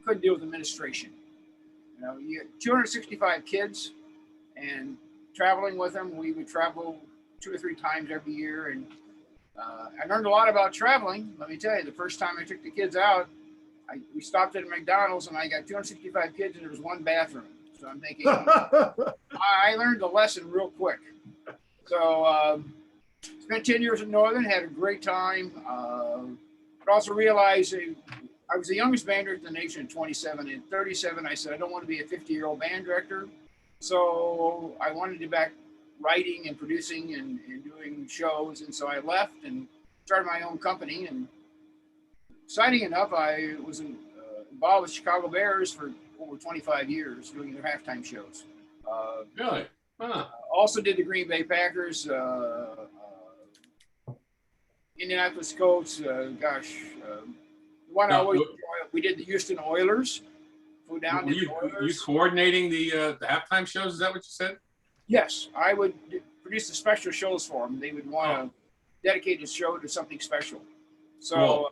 couldn't deal with administration. You know, you had 265 kids, and traveling with them, we would travel 2 or 3 times every year. And I learned a lot about traveling. Let me tell you, the first time I took the kids out, we stopped at a McDonald's, and I got 265 kids, and there was 1 bathroom. So I'm thinking, I learned the lesson real quick. So spent 10 years at Northern, had a great time, but also realized I was the youngest band director in the nation at 27. At 37, I said, I don't want to be a 50-year-old band director. So I wanted to be back writing and producing and doing shows. And so I left and started my own company. And exciting enough, I was involved with Chicago Bears for over 25 years doing their halftime shows. Really? Huh. Also did the Green Bay Packers, Indianapolis Colts, one I always enjoy, we did the Houston Oilers. Flew down to the Oilers. Were you coordinating the halftime shows? Is that what you said? Yes, I would produce the special shows for them. They would want to dedicate a show to something special. So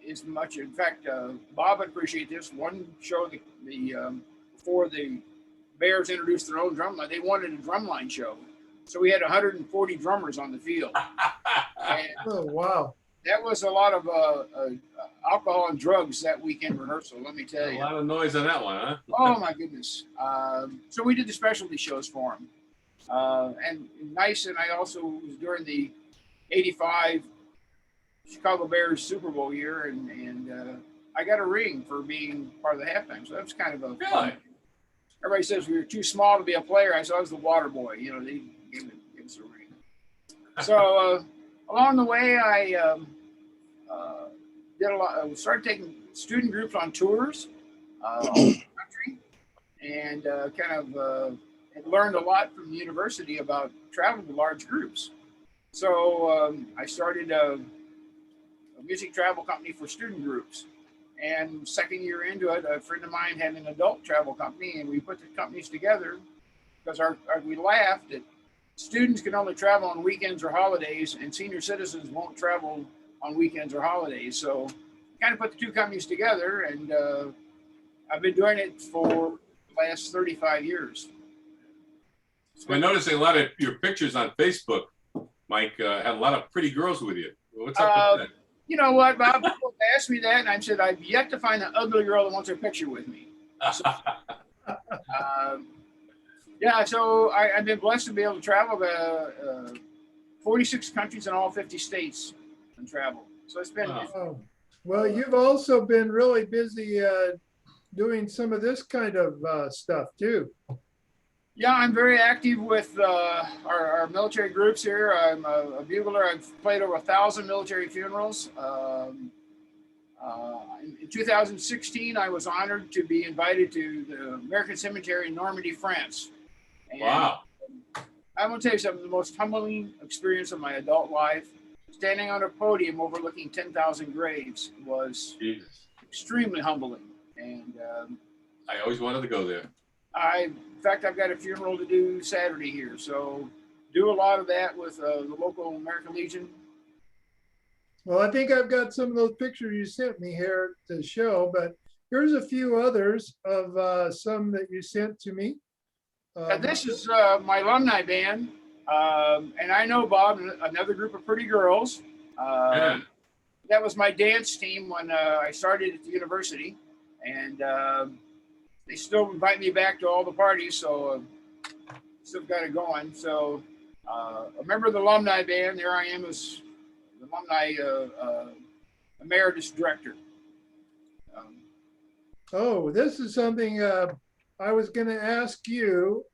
as much, in fact, Bob would appreciate this. One show, before the Bears introduced their own drum line, they wanted a drumline show. So we had 140 drummers on the field. Oh, wow. That was a lot of alcohol and drugs that weekend rehearsal, let me tell you. A lot of noise on that one, huh? Oh, my goodness. So we did the specialty shows for them. And nice, and I also was during the 85 Chicago Bears Super Bowl year, and I got a ring for being part of the halftime. So that was kind of a fun. Everybody says we were too small to be a player. I said I was the water boy. You know, they gave us a ring. So along the way, I did a lot. I started taking student groups on tours all over the country, and had learned a lot from the university about traveling with large groups. So I started a music travel company for student groups. And second year into it, a friend of mine had an adult travel company, and we put the companies together because we laughed that students can only travel on weekends or holidays, and senior citizens won't travel on weekends or holidays. So kind of put the 2 companies together, and I've been doing it for the last 35 years. So I noticed a lot of your pictures on Facebook, Mike, had a lot of pretty girls with you. What's up with that? You know what, Bob? People asked me that, and I said, I've yet to find an ugly girl that wants a picture with me. So, so I've been blessed to be able to travel to 46 countries in all 50 states and travel. So it's been. Oh. Well, you've also been really busy doing some of this kind of stuff too. Yeah, I'm very active with our military groups here. I'm a bugler. I've played over 1,000 military funerals. In 2016, I was honored to be invited to the American Cemetery in Normandy, France. And Wow. I'm going to tell you something, the most humbling experience of my adult life, standing on a podium overlooking 10,000 graves was Jesus. extremely humbling. And I always wanted to go there. in fact, I've got a funeral to do Saturday here. So do a lot of that with the local American Legion. Well, I think I've got some of those pictures you sent me here to show, but here's a few others of some that you sent to me. This is my alumni band. And I know Bob, another group of pretty girls. Yeah. That was my dance team when I started at the university. And they still invite me back to all the parties, so still got it going. So a member of the alumni band, there I am as the alumni emeritus director. Oh, this is something I was going to ask you,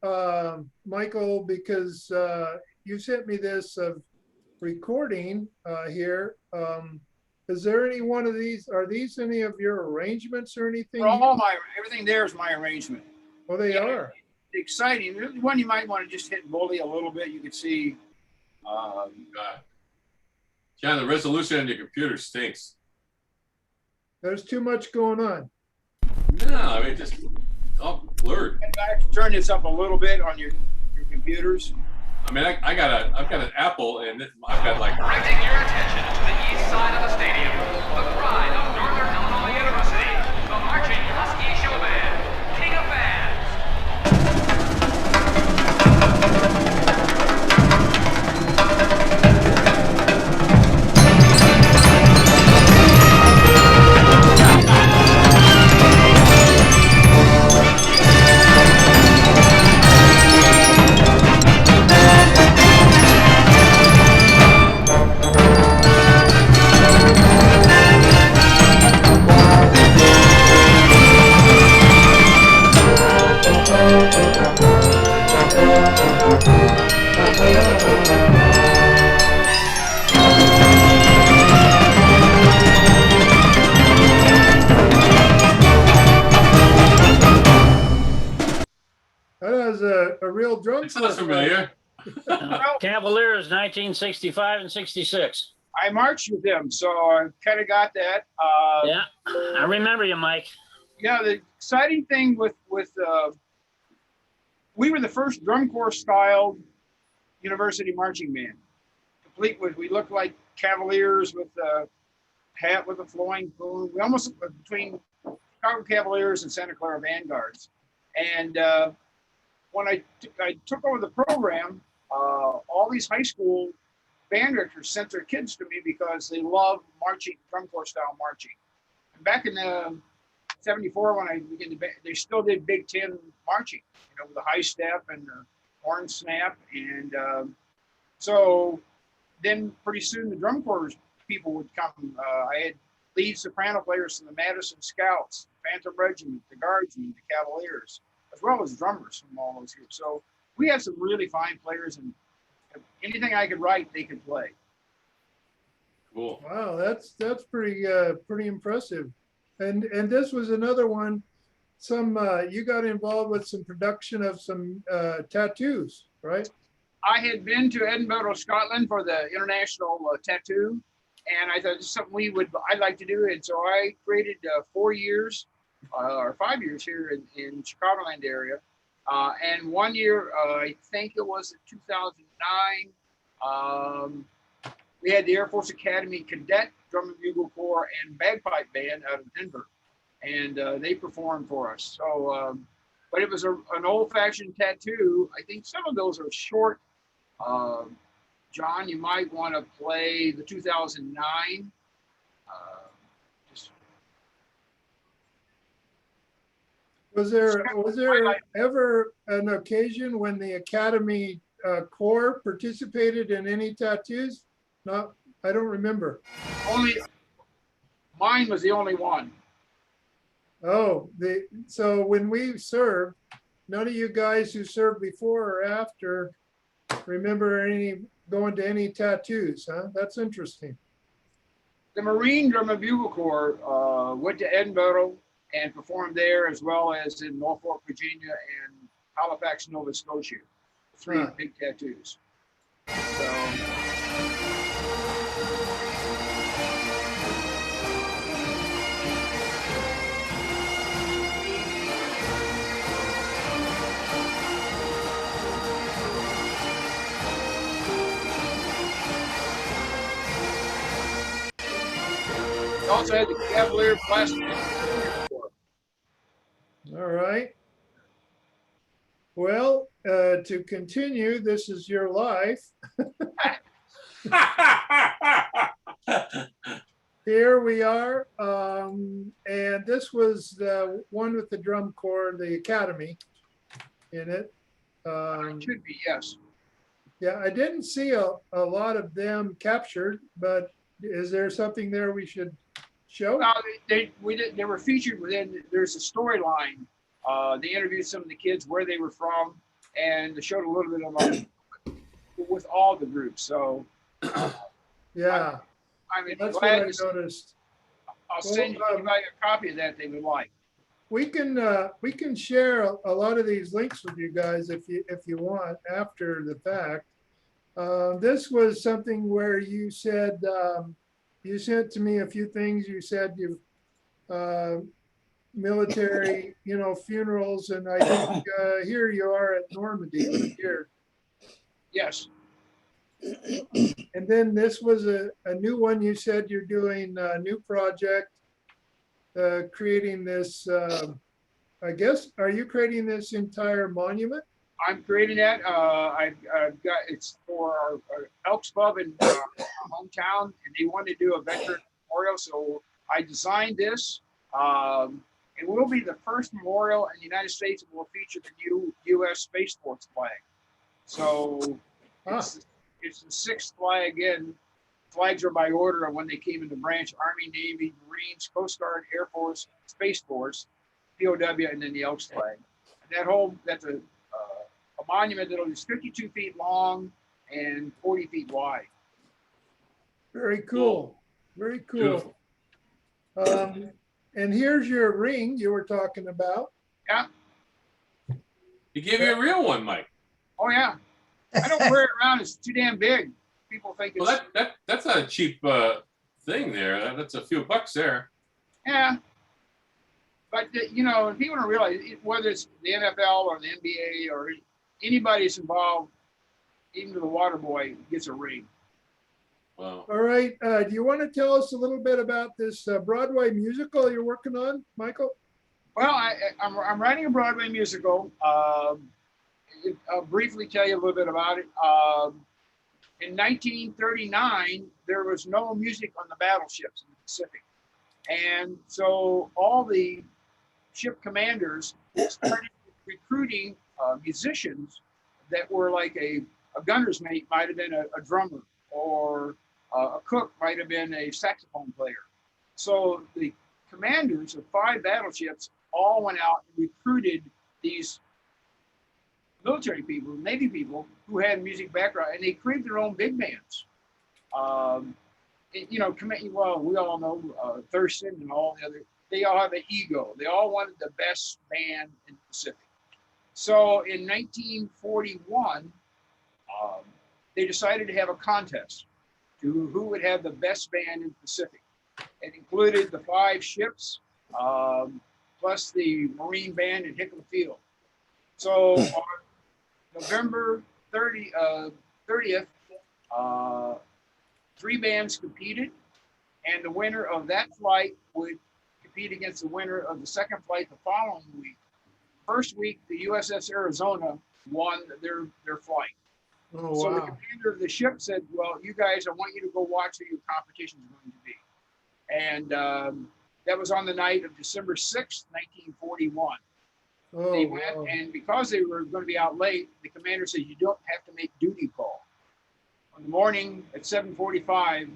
Michael, because you sent me this recording here. Is there any one of these? Are these any of your arrangements or anything? Everything there is my arrangement. Oh, they are. Exciting. One you might want to just hit bully a little bit. You can see. John, the resolution on your computer stinks. There's too much going on. No, I mean, just all blurred. I have to turn this up a little bit on your computers. I mean, I've got an Apple, and I've got like. Directing your attention to the east side of the stadium, the pride of Northern Illinois University, the Marching Husky Show Band, King of Bands. That has a real drum. It sounds familiar. Cavaliers, 1965 and 66. I marched with them, so I kind of got that. Yeah, I remember you, Mike. Yeah, the exciting thing with we were the first drum corps styled university marching band. Complete with, we looked like Cavaliers with a hat with a flowing plume. We almost looked between Chicago Cavaliers and Santa Clara Vanguards. And when I took over the program, all these high school band directors sent their kids to me because they love marching, drum corps style marching. And back in '74, when I began to, they still did Big Ten marching, you know, with the high step and the horn snap. And so then pretty soon the drum corps people would come. I had lead soprano players from the Madison Scouts, Phantom Regiment, the Guardsmen, the Cavaliers, as well as drummers from all those groups. So we had some really fine players, and anything I could write, they could play. Cool. Wow, that's pretty impressive. And this was another one. Some you got involved with some production of some tattoos, right? I had been to Edinburgh, Scotland for the international tattoo, and I thought this is something I'd like to do. And so I created 4 years or 5 years here in Chicagoland area. And 1 year, I think it was in 2009, we had the Air Force Academy Cadet Drum and Bugle Corps and Bagpipe Band out of Denver, and they performed for us. So, but it was an old-fashioned tattoo. I think some of those are short. John, you might want to play the 2009. Was there ever an occasion when the Academy Corps participated in any tattoos? No, I don't remember. Mine was the only one. Oh, so when we served, none of you guys who served before or after remember going to any tattoos, huh? That's interesting. The Marine Drum and Bugle Corps went to Edinburgh and performed there, as well as in Norfolk, Virginia, and Halifax, Nova Scotia. 3 big tattoos. So, also had the Cavalier Plastic Corps. All right. Well, to continue, this is your life. Here we are. And this was the one with the drum corps, the Academy in it. It should be, yes. Yeah, I didn't see a lot of them captured, but is there something there we should show? They were featured within, there's a storyline. They interviewed some of the kids, where they were from, and they showed a little bit about with all the groups. So yeah, I mean, that's what I noticed. I'll send you a copy of that they would like. We can share a lot of these links with you guys if you want after the fact. This was something where you said you sent to me a few things. You said you military, funerals, and I think here you are at Normandy right here. Yes. And then this was a new one. You said you're doing a new project, creating this. I guess, are you creating this entire monument? I'm creating that. I've got, it's for our Elks Club in our hometown, and they wanted to do a veteran memorial. So I designed this. It will be the first memorial in the United States that will feature the new U.S. Space Force flag. So it's the 6th flag in. Flags are by order of when they came into branch: Army, Navy, Marines, Coast Guard, Air Force, Space Force, POW, and then the Elks flag. And that's a monument that is 52 feet long and 40 feet wide. Very cool. Very cool. And here's your ring you were talking about. Yeah. You gave me a real one, Mike. Oh yeah. I don't wear it around. It's too damn big. People think it's. Well, that's not a cheap thing there. That's a few bucks there. Yeah. But people don't realize, whether it's the NFL or the NBA or anybody that's involved, even to the water boy, gets a ring. Wow. All right. Do you want to tell us a little bit about this Broadway musical you're working on, Michael? Well, I'm writing a Broadway musical. I'll briefly tell you a little bit about it. In 1939, there was no music on the battleships in the Pacific. And so all the ship commanders started recruiting musicians that were like a gunner's mate might have been a drummer, or a cook might have been a saxophone player. So the commanders of 5 battleships all went out and recruited these military people, Navy people who had music background, and they created their own big bands. Well, we all know Thurston and all the other, they all have an ego. They all wanted the best band in the Pacific. So in 1941, they decided to have a contest to who would have the best band in the Pacific. It included the 5 ships, plus the Marine band in Hickam Field. So on November 30th, 3 bands competed, and the winner of that flight would compete against the winner of the second flight the following week. First week, the USS Arizona won their flight. Oh, so wow. the commander of the ship said, well, you guys, I want you to go watch who your competition is going to be. And that was on the night of December 6th, 1941. Oh, They went, wow. and because they were going to be out late, the commander said, you don't have to make duty call. On the morning at 7:45,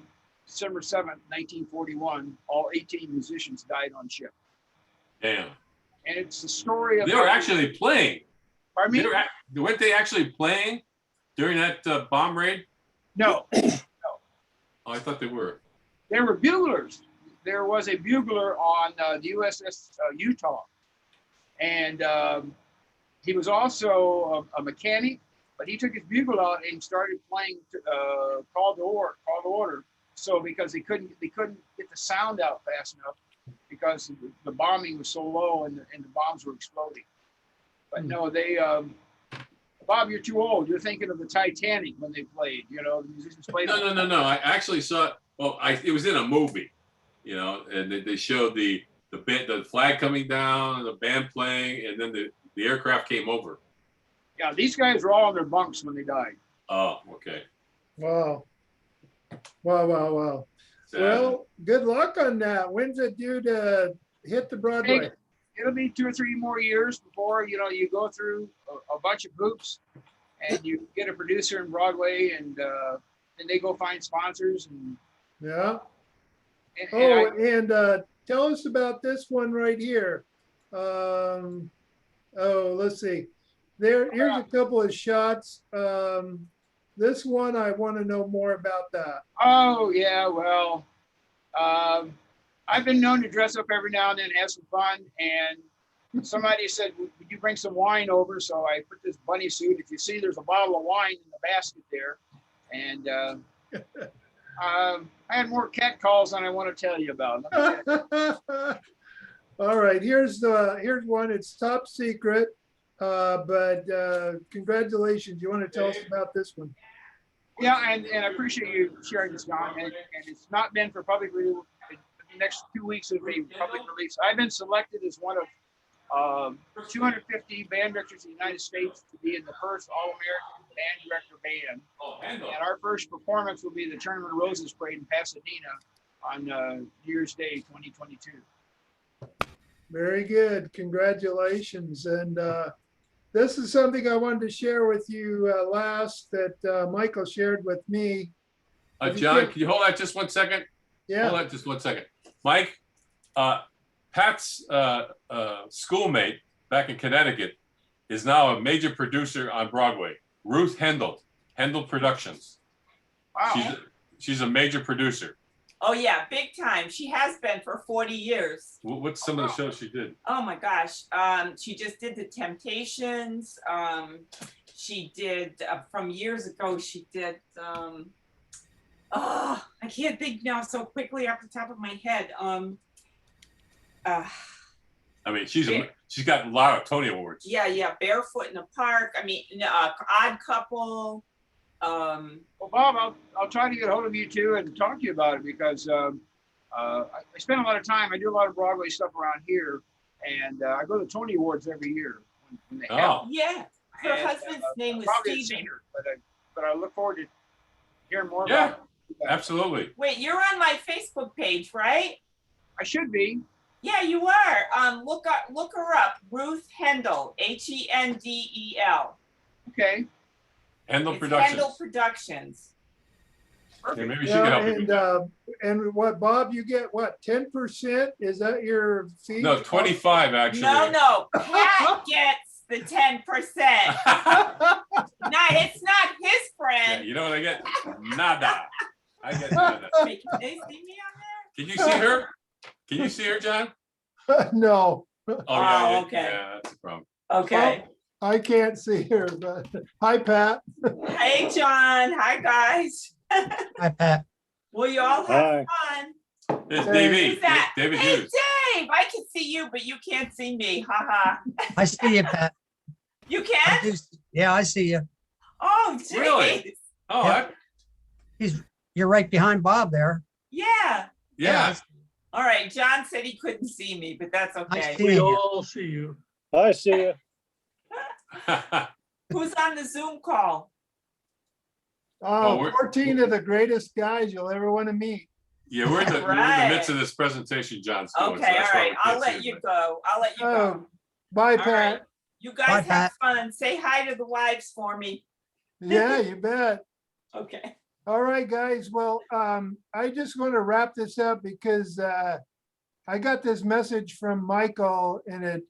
December 7th, 1941, all 18 musicians died on ship. Damn. And it's the story of They were actually playing. Pardon me? Weren't they actually playing during that bomb raid? No, Oh, I thought they were. they were buglers. There was a bugler on the USS Utah. And he was also a mechanic, but he took his bugle out and started playing call to order. So because they couldn't get the sound out fast enough because the bombing was so low and the bombs were exploding. But no, they Bob, you're too old. You're thinking of the Titanic when they played. You know, the musicians played. No. I actually saw it. Well, it was in a movie, you know, and they showed the flag coming down, the band playing, and then the aircraft came over. Yeah, these guys were all in their bunks when they died. Oh, okay. Wow. Wow. Sad. Well, good luck on that. When's it due to hit the Broadway? It'll be 2 or 3 more years before, you know, you go through a bunch of hoops and you get a producer in Broadway and then they go find sponsors and Yeah. and Tell us about this one right here. Let's see. Here's a couple of shots. This one, I want to know more about that. Oh yeah, well, I've been known to dress up every now and then and have some fun. And somebody said, "Would you bring some wine over?" So I put this bunny suit. If you see, there's a bottle of wine in the basket there, and I had more cat calls than I want to tell you about. All right, here's one. It's top secret, but congratulations. You want to tell us about this one? Yeah, and I appreciate you sharing this, John. And it's not been for public release. The next 2 weeks it'll be public release. I've been selected as one of 250 band directors in the United States to be in the first All-American Band Director Band. And our first performance will be the Tournament of Roses Parade in Pasadena on New Year's Day 2022. Very good. Congratulations. And this is something I wanted to share with you last that Michael shared with me. John, can you hold that just 1 second? Yeah. Hold that just 1 second. Mike, Pat's schoolmate back in Connecticut is now a major producer on Broadway. Ruth Hendel Productions. Wow. She's a major producer. Oh yeah, big time. She has been for 40 years. What's some of the shows she did? Oh my gosh. She just did The Temptations. She did from years ago. She did. I can't think now so quickly off the top of my head. I mean, she's got a lot of Tony Awards. Yeah. Barefoot in the Park. I mean, Odd Couple. Well, Bob, I'll try to get a hold of you too and talk to you about it because I spend a lot of time. I do a lot of Broadway stuff around here, and I go to the Tony Awards every year when they have. Yeah, her husband's name was probably Steven. seen her, but I look forward to hearing more Yeah, about it. absolutely. Wait, you're on my Facebook page, right? I should be. Yeah, you are. Look her up. Ruth Hendel, Hendel. Okay. Hendel It's Productions. Hendel Productions. Yeah, maybe she can help you with that. And what, Bob, you get what, 10%? Is that your fee? No, 25 actually. No. Pat gets the 10%. No, it's not his Yeah, friend. you know what I get? Nada. I get nada. Wait, can they see me on there? Can you see her? Can you see her, John? No. Oh, yeah, okay. yeah, that's the problem. Okay. I can't see her, but hi, Pat. Hey, John. Hi, guys. Hi, Pat. Well, you all have fun. It's Hey. Davey. Who's that? David Hey, Hughes. Dave. I can see you, but you can't see me. Ha. I see you, Pat. You I can? do- Yeah, I see you. Oh, geez. Really? Oh, Yeah. You're right behind Bob there. Yeah. yeah. All right. John said he couldn't see me, but that's okay. see We you. all see you. I see you. Who's on the Zoom call? Oh, we're- 14 of the greatest guys you'll ever want to meet. Yeah, we're in the Right. midst of this presentation, John. So Okay, all that's why right. we I'll can't let see you it, go. I'll let you go. Bye, All Pat. right. You guys Bye, have Pat. fun. Say hi to the wives for me. Yeah, you bet. Okay. All right, guys. Well, I just want to wrap this up because I got this message from Michael and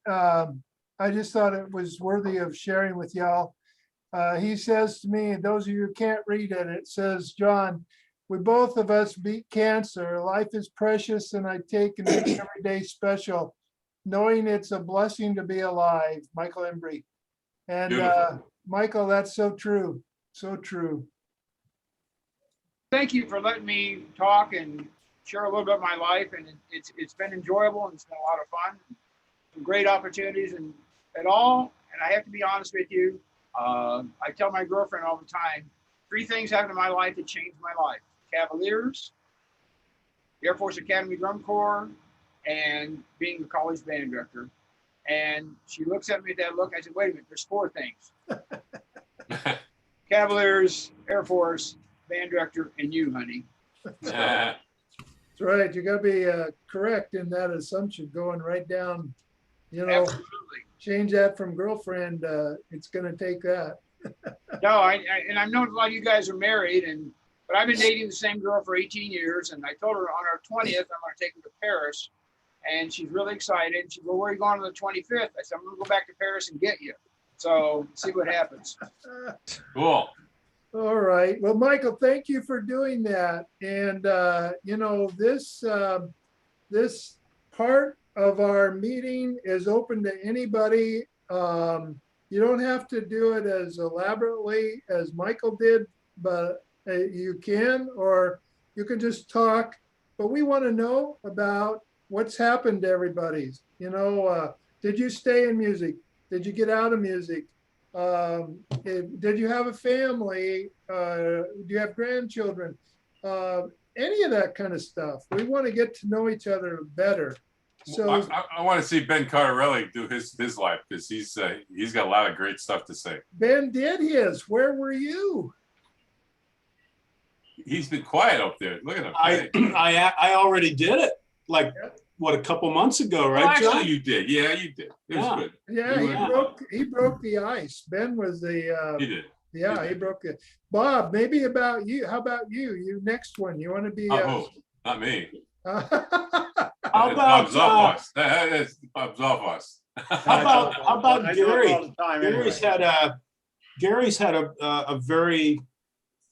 I I just thought it was worthy of sharing with y'all. He says to me, those of you who can't read it, it says, John, we both of us beat cancer. Life is precious and I take and make every day special, knowing it's a blessing to be alive. Michael Embry. And Beautiful. Michael, that's so true. So true. Thank you for letting me talk and share a little bit of my life. And it's been enjoyable and it's been a lot of fun. Some great opportunities and all. And I have to be honest with you. I tell my girlfriend all the time, 3 things happened in my life that changed my life. Cavaliers, the Air Force Academy Drum Corps, and being the college band director. And she looks at me with that look. I said, wait a minute, there's 4 things. Cavaliers, Air Force, band director, and you, honey. That's right. You got to be correct in that assumption, going right down, you know, Absolutely. Change that from girlfriend. It's going to take that. No, and I know a lot of you guys are married, but I've been dating the same girl for 18 years. And I told her on our 20th, I'm going to take her to Paris. And she's really excited. She said, well, where are you going on the 25th? I said, I'm going to go back to Paris and get you. So see what happens. Cool. All right. Well, Michael, thank you for doing that. And, you know, this part of our meeting is open to anybody. You don't have to do it as elaborately as Michael did, but you can, or you can just talk. But we want to know about what's happened to everybody. You know, did you stay in music? Did you get out of music? Did you have a family? Do you have grandchildren? Any of that kind of stuff. We want to get to know each other better. So I want to see Ben Cardarelli do his life, because he's got a lot of great stuff to say. Ben did his. Where were you? He's been quiet up there. Look at him. I already did it. Like what, a couple months ago, right? Well, actually, John? you did. Yeah, you did. It was good. Yeah, he broke the ice. Ben was the. He did. Yeah, he broke it. Bob, maybe about you. How about you? You next one. You want to be? Oh, not me. How about That's Bob's off us. How about I do it Gary? all the time Gary's had a very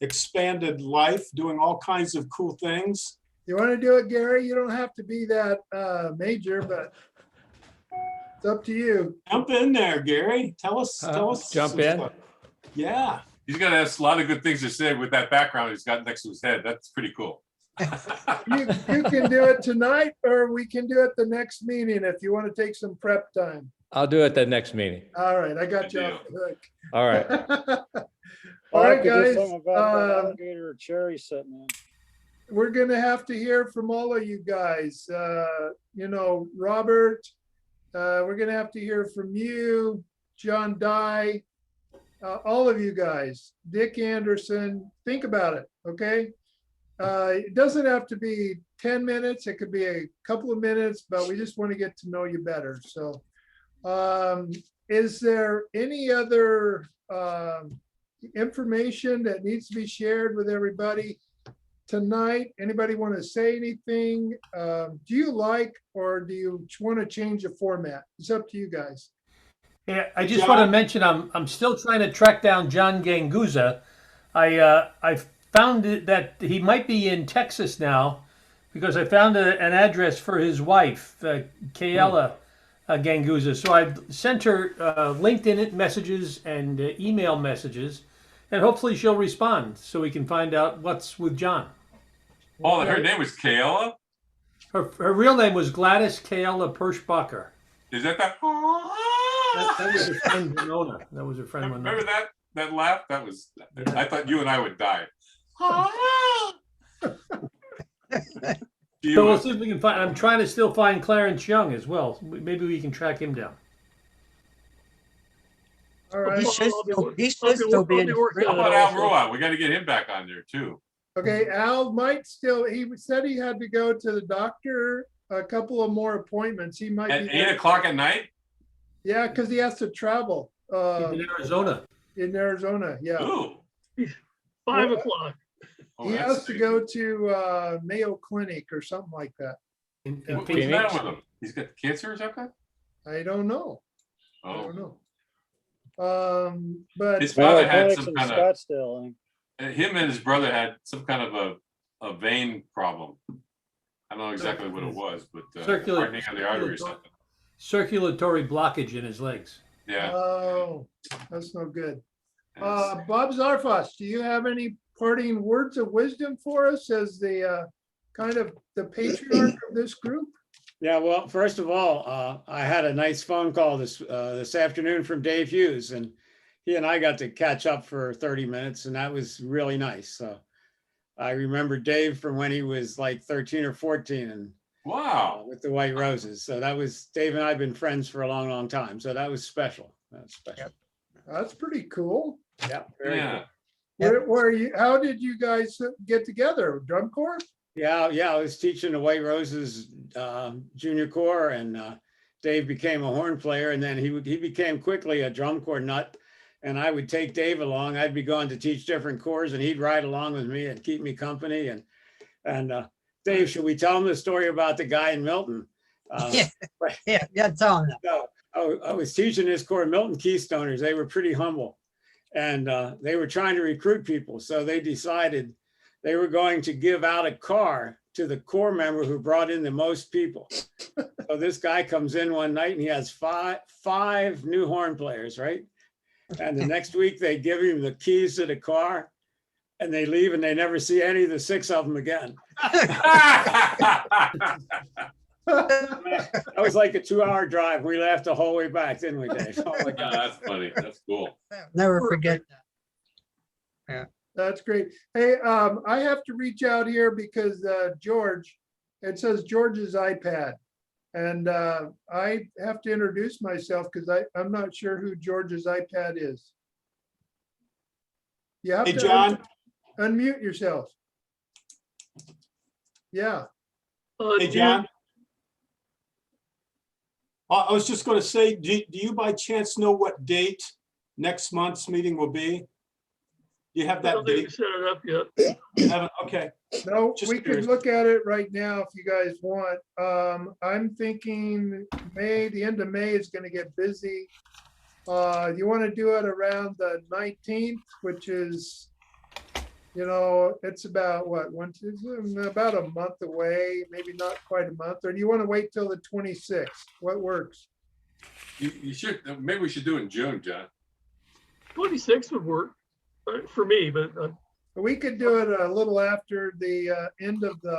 expanded life, doing all kinds of cool things. You want to do it, Gary? You don't have to be that major, but it's up to you. Jump in there, Gary. Tell us. Jump some in. stuff. Yeah. He's got a lot of good things to say with that background he's got next to his head. That's pretty cool. You can do it tonight, or we can do it the next meeting if you want to take some prep time. I'll do it the next meeting. All right, I got you off the hook. All right. All right, I could do guys. something about that alligator cherry sitting in. We're gonna have to hear from all of you guys. You know, Robert, we're gonna have to hear from you, John Dye, all of you guys, Dick Anderson. Think about it, okay? It doesn't have to be 10 minutes. It could be a couple of minutes, but we just want to get to know you better. So is there any other information that needs to be shared with everybody tonight? Anybody want to say anything? Do you like, or do you want to change the format? It's up to you guys. Yeah, I just want to mention I'm still trying to track down John Ganguza. I found that he might be in Texas now, because I found an address for his wife, Kayla Ganguza. So I sent her LinkedIn messages and email messages, and hopefully she'll respond so we can find out what's with John. Oh, her name was Kayla? Her real name was Gladys Kayla Pershbacher. Is that that? That was her friend Winona. That was her friend Winona. Remember that laugh? That was. I thought you and I would die. So we'll see if we can find. I'm trying to still find Clarence Young as well. Maybe we can track him down. All right. He should still be in. How about Al Roa? We got to get him back on there too. Okay, Al might still, he said he had to go to the doctor, a couple of more appointments. He might At be 8 o'clock at night? Yeah, because he has to travel. In Arizona. In Arizona, yeah. Ooh. 5 o'clock. He has to go to Mayo Clinic or something like that. What's the matter with him? He's got cancer or something? I don't know. I Oh, don't know. But his brother had Mechanics some in kind of, Scottsdale, I think. him and his brother had some kind of a vein problem. I don't know exactly what it was, but hardening of the artery or something. Circulatory blockage in his legs. Yeah. oh, that's no good. Yes. Bob Zarfas, do you have any parting words of wisdom for us as the kind of the patriarch of this group? Yeah, well, first of all, I had a nice phone call this afternoon from Dave Hughes, and he and I got to catch up for 30 minutes, and that was really nice. So I remember Dave from when he was like 13 or 14, and Wow. with the White Roses. So that was, Dave and I have been friends for a long, long time. So that was special. That was special. That's pretty cool. Yeah, very Yeah. cool. Where you? How did you guys get together? Drum corps? Yeah, I was teaching the White Roses junior corps, and Dave became a horn player, and then he became quickly a drum corps nut. And I would take Dave along. I'd be going to teach different corps, and he'd ride along with me and keep me company. And Dave, should we tell him the story about the guy in Milton? Yeah, tell him that. No, I was teaching this corps, Milton Keystoners. They were pretty humble, and they were trying to recruit people. So they decided they were going to give out a car to the corps member who brought in the most people. So this guy comes in one night and he has five new horn players, right? And the next week they give him the keys to the car, and they leave and they never see any of the 6 of them again. That was like a 2-hour drive. We laughed the whole way back, didn't we, Dave? Oh my God. That's funny. That's cool. Never forget that. Yeah. That's great. Hey, I have to reach out here because George, it says George's iPad. And I have to introduce myself because I'm not sure who George's iPad is. You have Hey, to John. unmute yourself. Yeah. Hey, John. I was just going to say, do you by chance know what date next month's meeting will be? Do you have I that don't think we date? set it up yet. You haven't? Okay. No, Just we could curious. look at it right now if you guys want. I'm thinking May, the end of May is gonna get busy. You wanna do it around the 19th, which is, it's about what, about a month away, maybe not quite a month, or do you wanna wait till the 26th? What works? You should, maybe we should do it in June, John. 26 would work for me, but We could do it a little after the end of the,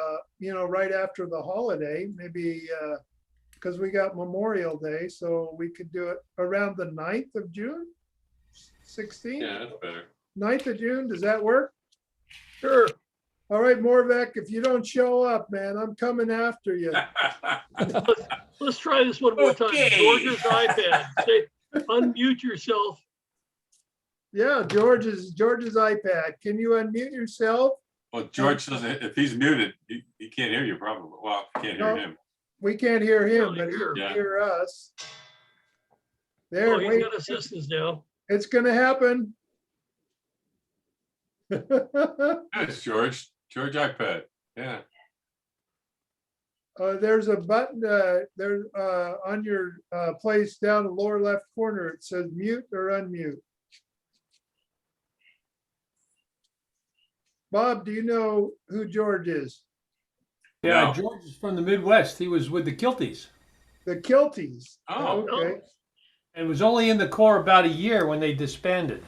right after the holiday, maybe because we got Memorial Day, so we could do it around the 9th of June, 16th. Yeah, that's better. 9th of June, does that work? sure. All right, Morvek, if you don't show up, man, I'm coming after you. Let's try this one more time. Okay. George's iPad. Say, unmute yourself. Yeah, George's iPad. Can you unmute yourself? Well, George doesn't, if he's muted, he can't hear you probably. Well, can't hear No. him. We can't hear him, but he Sure. can Yeah. hear us. There, Oh, he's wait, got assistance now. it's gonna happen. Yes, George iPad. Yeah. There's a button there on your place down the lower left corner. It says mute or unmute. Bob, do you know who George is? Yeah, No. George is from the Midwest. He was with the Kilties. The Kilties. Oh. Okay. And was only in the Corps about a year when they disbanded.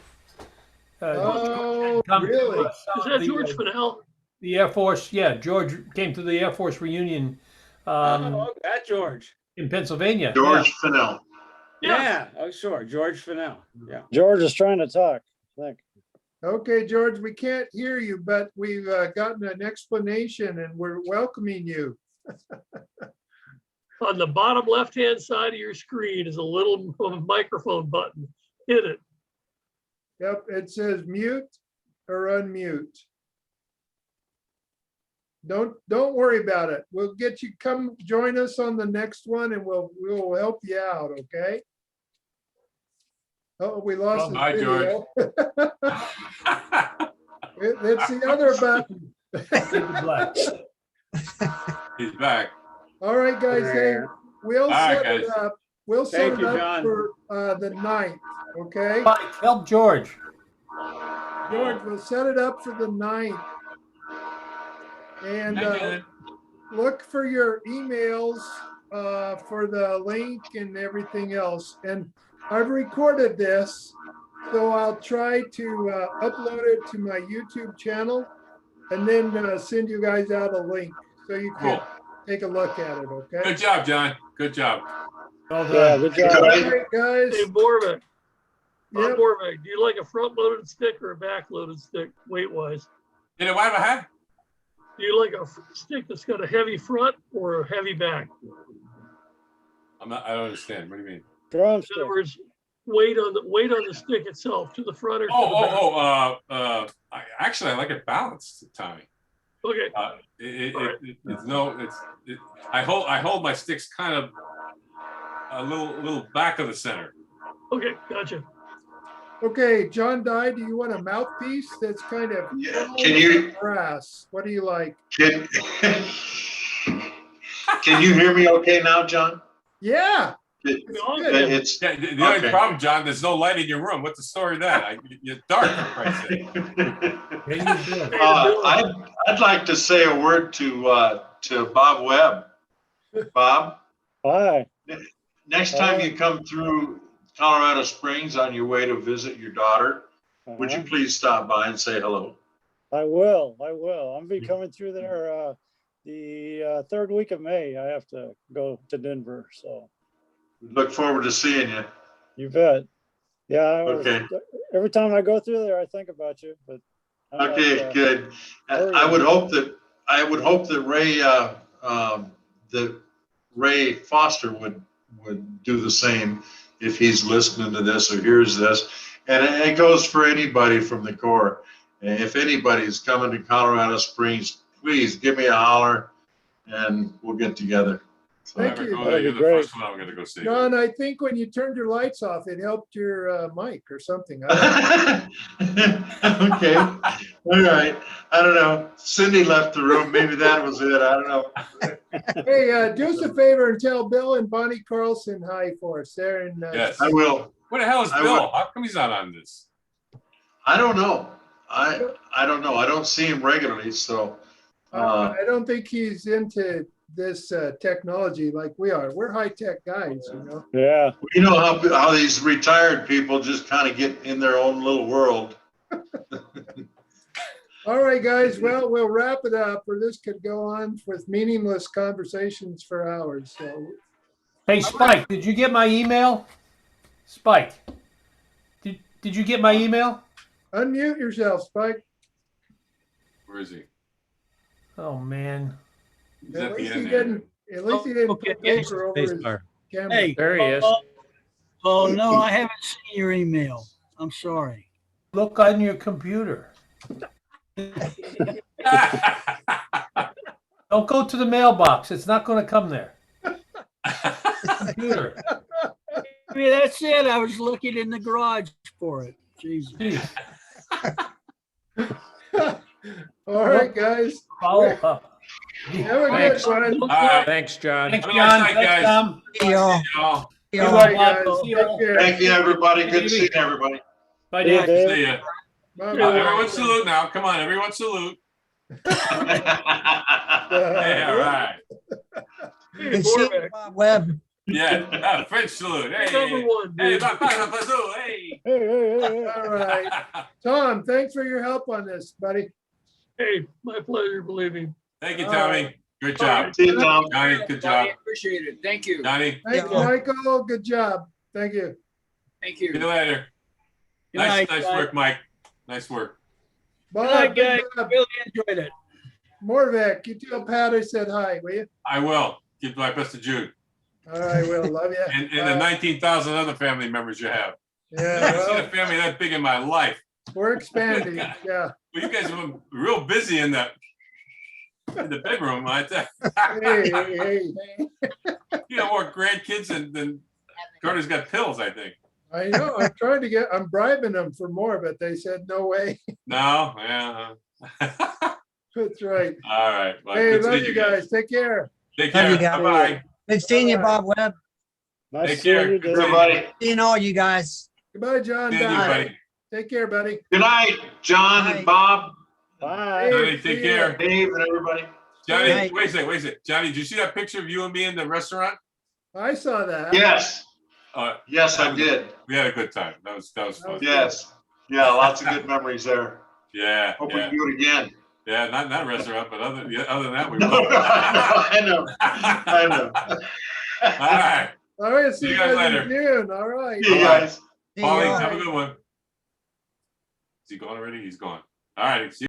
Oh, Come to, really? Is that George Fennell? The Air Force, yeah, George came to the Air Force reunion That George. in Pennsylvania. George Fennell. Yeah. Oh, sure. George Fennell. Yeah. George is trying to talk, I think. Okay, George, we can't hear you, but we've gotten an explanation and we're welcoming you. On the bottom left-hand side of your screen is a little microphone button. Hit it. Yep, it says mute or unmute. Don't worry about it. We'll get you, come join us on the next one and we'll help you out, okay? Oh, we lost the Bye, video. It's the other button. He's back. All right, guys, hey, we'll All right, set it guys. up. we'll set Thank it you, up John. for the 9th, okay? Mike, help George. George, we'll set it up for the 9th. And look for your emails for the link and everything else. And I've recorded this, so I'll try to upload it to my YouTube channel and then send you guys out a link so you can take a look at it, okay? Good job, John. Good job. Well Yeah, done. good job. All right, guys. Hey, Borbeck. Yep. Borbeck, do you like a front-loaded stick or a back-loaded stick, weight-wise? You know what I have? Do you like a stick that's got a heavy front or a heavy back? I don't understand. What do you mean? Drumstick. In other words, weight on the stick itself, to the front or to the back. Actually, I like it balanced, Tommy. Okay. I hold my sticks kind of a little back of the center. Okay, gotcha. Okay, John Dye, do you want a mouthpiece that's kind of Can you brass? What do you like? can you hear me okay now, John? Yeah. It's The only problem, John, there's no light in your room. What's the story of that? You're dark, for Christ's sake. I'd like to say a word to Bob Webb. Bob. Hi. Next time you come through Colorado Springs on your way to visit your daughter, would you please stop by and say hello? I will. I'm be coming through there the 3rd week of May. I have to go to Denver, so. Look forward to seeing you. You bet. Yeah. Okay. Every time I go through there, I think about you. But I'm okay, like, good. I would hope that Ray Foster would do the same if he's listening to this or hears this. And it goes for anybody from the Corps. If anybody's coming to Colorado Springs, please give me a holler and we'll get together. Thank you. You're the first one I'm going to go see. John, I think when you turned your lights off, it helped your mic or something. Okay. All right. I don't know. Cindy left the room. Maybe that was it. I don't know. Hey, do us a favor and tell Bill and Bonnie Carlson hi for us there. Yes, I will. What the hell is Bill? How come he's not on this? I don't know. I don't know. I don't see him regularly, so. I don't think he's into this technology like we are. We're high-tech guys, you know. Yeah. You know how these retired people just kind of get in their own little world. All right, guys. Well, we'll wrap it up, or this could go on with meaningless conversations for hours. So. Hey, Spike, did you get my email? Spike, did you get my email? Unmute yourself, Spike. Where is he? Oh, man. At least he didn't put paper over his camera. Hey, There he is. Oh, no, I haven't seen your email. I'm sorry. Look on your computer. Don't go to the mailbox. It's not going to come there. Computer. I mean, that's it. I was looking in the garage for it. Jesus. All right, guys. Follow up. Have a good one. All right. Thanks, John. Thanks, Have a John. nice night, Thanks, guys. Tom. See y'all. Y'all. See All y'all. right, guys. Take care. Thank you, everybody. Good seeing everybody. Bye, Yeah, Dave. Dave. See ya. Bye-bye. Everyone salute now. Come on, everyone salute. Yeah, all right. Hey, Good seeing you, Borbeck. Bob Webb. Yeah, French salute. Hey, Number one, hey, dude. hey. Hey. All right. Tom, thanks for your help on this, buddy. Hey, my pleasure, believe me. Thank you, Tommy. Good All job. right. See you, Tom. Johnny, good job. Appreciate it. Thank you. Johnny, Thank you, Michael. Good job. Thank you. Thank see you you. later. Good Nice night, work, Mike. Nice work. Bob, Good night, guys. good job. Really enjoyed it. Morvek, you tell Pat I said hi, will you? I will. Give my best to Jude. All right, Will. Love you. And the 19,000 other family members you have. Yeah, I've never seen a well, family that big in my life. we're expanding. Yeah. Well, you guys have been real busy in the bedroom, I tell Hey, you. hey. You got more grandkids than Carter's got pills, I think. I know. I'm bribing them for more, but they said no way. No? Yeah. That's right. All right. Well, Hey, good love seeing you guys. Take care. Take Love care. you guys. Bye-bye. Good seeing you, Bye-bye. Bob Webb. Nice Take seeing care. you, Dave. Everybody, Seeing all you guys. Goodbye, John. See you, Bye. buddy. Take care, buddy. good night, John and Bob, Bye. Johnny, See take ya. care. Dave, and everybody. Johnny, Night. wait a second. Johnny, did you see that picture of you and me in the restaurant? I saw that. Yes, Uh, yes, I did. we had a good time. That was fun. Yes, yeah, lots of good memories there. Yeah, Hope we yeah, can do it again. yeah. Not in that restaurant, but other than that, we No, will. I know, I know. All right. All right, See see you you guys guys in later. June. All right. See you guys. See Paulie, y'all. have a good one. Is he gone already? He's gone. All right. See you.